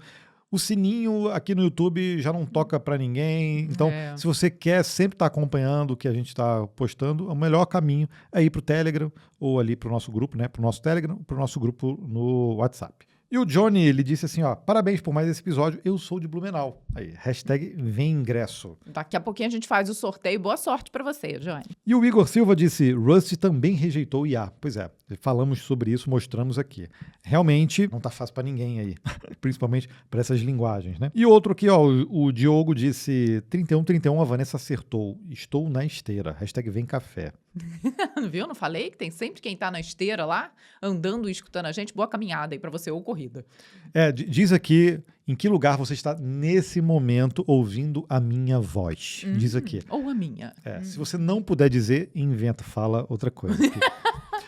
o sininho aqui no YouTube já não toca para ninguém. Então, se você quer sempre estar acompanhando o que a gente está postando, o melhor caminho é ir para o Telegram ou ali para o nosso grupo, né? Para o nosso Telegram, para o nosso grupo no WhatsApp. E o Johnny, ele disse assim, ó, parabéns por mais esse episódio, eu sou de Blumenau. Aí, hashtag vem ingresso. Daqui a pouquinho a gente faz o sorteio, boa sorte pra você, Johnny. E o Igor Silva disse, Rust também rejeitou o IA. Pois é, falamos sobre isso, mostramos aqui. Realmente, não tá fácil pra ninguém aí, principalmente para essas linguagens, né? E outro aqui, ó, o Diogo disse, 3131, a Vanessa acertou, estou na esteira, hashtag vem café. Viu? Não falei que tem sempre quem tá na esteira lá, andando e escutando a gente. Boa caminhada aí pra você, ou corrida. Diz aqui em que lugar você está nesse momento ouvindo a minha voz. Diz aqui. Ou a minha. Se você não puder dizer, inventa, fala outra coisa.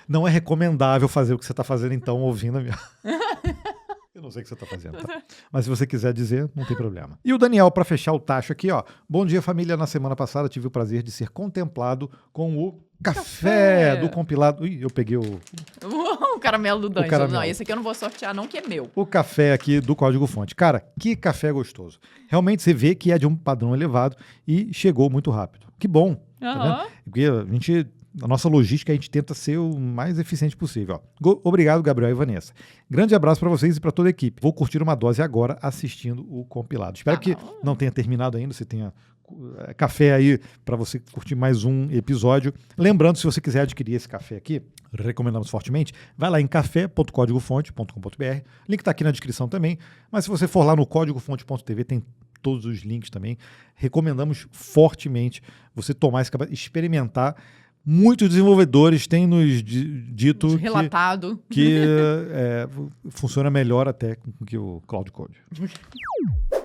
Não é recomendável fazer o que você está fazendo, então, ouvindo a minha... Eu não sei o que você está fazendo, tá? Mas se você quiser dizer, não tem problema. E o Daniel, para fechar o tacho aqui, ó. Bom dia, família. Na semana passada tive o prazer de ser contemplado com o café do compilado. Ih, eu peguei o caramelo do Dungeon. Não, esse aqui eu não vou sortear não, que é meu. O café aqui do Código Fonte. Cara, que café gostoso. Realmente você vê que é de um padrão elevado e chegou muito rápido. Que bom. Tá vendo? Porque a nossa logística, a gente tenta ser o mais eficiente possível. Ó. Obrigado, Gabriel e Vanessa. Grande abraço para vocês e para toda a equipe. Vou curtir uma dose agora assistindo o compilado. Espero que não tenha terminado ainda, você tenha café aí para você curtir mais um episódio. Lembrando, se você quiser adquirir esse café aqui, recomendamos fortemente, vai lá em café.códigofonte.com.br. Link está aqui na descrição também. Mas se você for lá no códigofonte.tv, tem todos os links também. Recomendamos fortemente você tomar esse café, experimentar. Muitos desenvolvedores têm nos dito que funciona melhor até que o Cloud Code.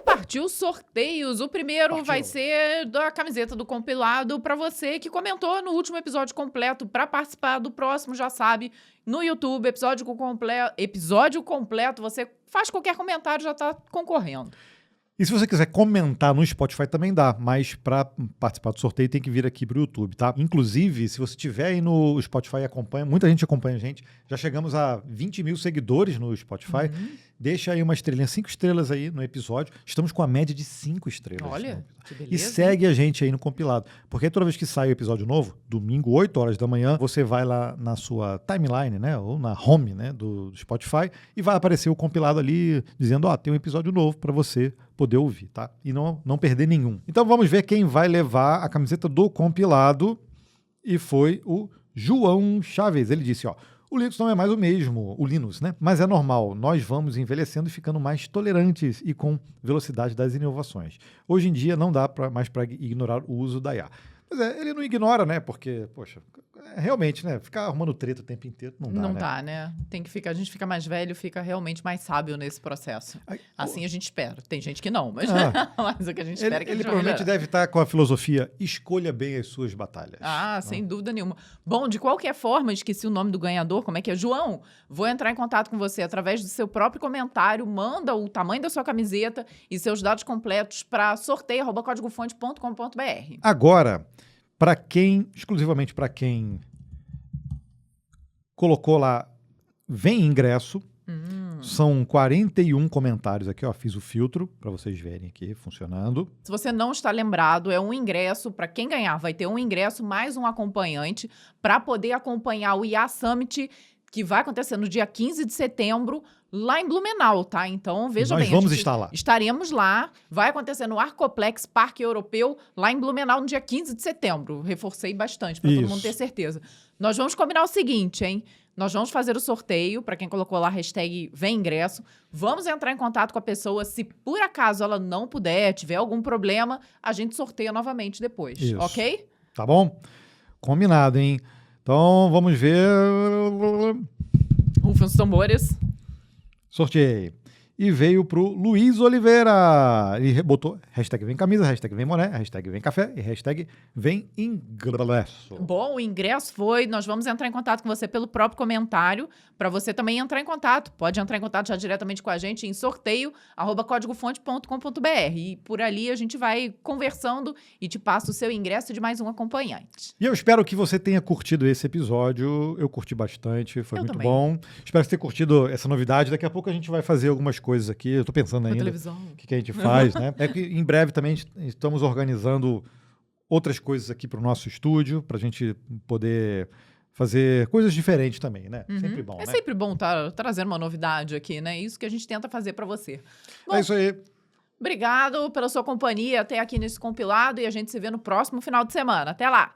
Partiu sorteios. O primeiro vai ser da camiseta do compilado para você que comentou no último episódio completo. Para participar do próximo, já sabe, no YouTube, episódio completo, você faz qualquer comentário, já está concorrendo. E se você quiser comentar no Spotify também dá, mas para participar do sorteio tem que vir aqui para o YouTube, tá? Inclusive, se você estiver aí no Spotify e acompanha, muita gente acompanha a gente, já chegamos a 20 mil seguidores no Spotify. Deixa aí uma estrelinha, 5 estrelas aí no episódio. Estamos com a média de 5 estrelas. Olha, que beleza. E segue a gente aí no compilado. Porque toda vez que sai o episódio novo, domingo, 8 horas da manhã, você vai lá na sua timeline, né? Ou na home, né? Do Spotify e vai aparecer o compilado ali dizendo, tem um episódio novo para você poder ouvir, tá? E não perder nenhum. Então vamos ver quem vai levar a camiseta do compilado. E foi o João Chaves. Ele disse, o Linux não é mais o mesmo, o Linux, né? Mas é normal, nós vamos envelhecendo e ficando mais tolerantes e com velocidade das inovações. Hoje em dia não dá mais para ignorar o uso da IA. Mas ele não ignora, né? Porque, poxa, realmente, né? Ficar arrumando treta o tempo inteiro não dá, Não dá, né? A gente fica mais velho, fica realmente mais sábio nesse processo. Assim a gente espera. Tem gente que não, mas, mas o que a gente espera é que ele provavelmente deve estar com a filosofia, escolha bem as suas batalhas. Sem dúvida nenhuma. Bom, de qualquer forma, esqueci o nome do ganhador, como é que é? João, vou entrar em contato com você através do seu próprio comentário, manda o tamanho da sua camiseta e seus dados completos para sorteio@códigofonte.com.br. Agora, exclusivamente para quem colocou lá, vem ingresso, são 41 comentários aqui, fiz o filtro para vocês verem aqui funcionando. Se você não está lembrado, é um ingresso, para quem ganhar vai ter um ingresso mais um acompanhante para poder acompanhar o IA Summit, que vai acontecer no dia 15 de setembro, lá em Blumenau, tá? Então, veja bem. Nós vamos estar lá. Estaremos lá. Vai acontecer no Arcoplex Parque Europeu, lá em Blumenau, no dia 15 de setembro. Reforcei bastante, para todo mundo ter certeza. Nós vamos combinar o seguinte, hein? Nós vamos fazer o sorteio, para quem colocou lá a hashtag vem ingresso. Vamos entrar em contato com a pessoa. Se por acaso ela não puder, tiver algum problema, a gente sorteia novamente depois, ok? Tá bom? Combinado, hein? Então, vamos ver... Rufem os tambores. Sorteei. e veio pro Luiz Oliveira. Ele botou hashtag vem camisa, hashtag vem boné, hashtag vem café e hashtag vem ingresso. Bom, o ingresso foi, nós vamos entrar em contato com você pelo próprio comentário, para você também entrar em contato. Pode entrar em contato já diretamente com a gente em sorteio@códigofonte.com.br e por ali a gente vai conversando e te passa o seu ingresso de mais um acompanhante. E eu espero que você tenha curtido esse episódio. Eu curti bastante, foi muito bom. Espero que você tenha curtido essa novidade. Daqui a pouco a gente vai fazer algumas coisas aqui. Eu tô pensando ainda o que a gente faz, né? É que em breve também estamos organizando outras coisas aqui para o nosso estúdio, para a gente poder fazer coisas diferentes também, né? Sempre bom, né? É sempre bom estar trazendo uma novidade aqui, né? Isso que a gente tenta fazer para você. Bom, é isso aí. Obrigado pela sua companhia até aqui nesse compilado e a gente se vê no próximo final de semana. Até lá!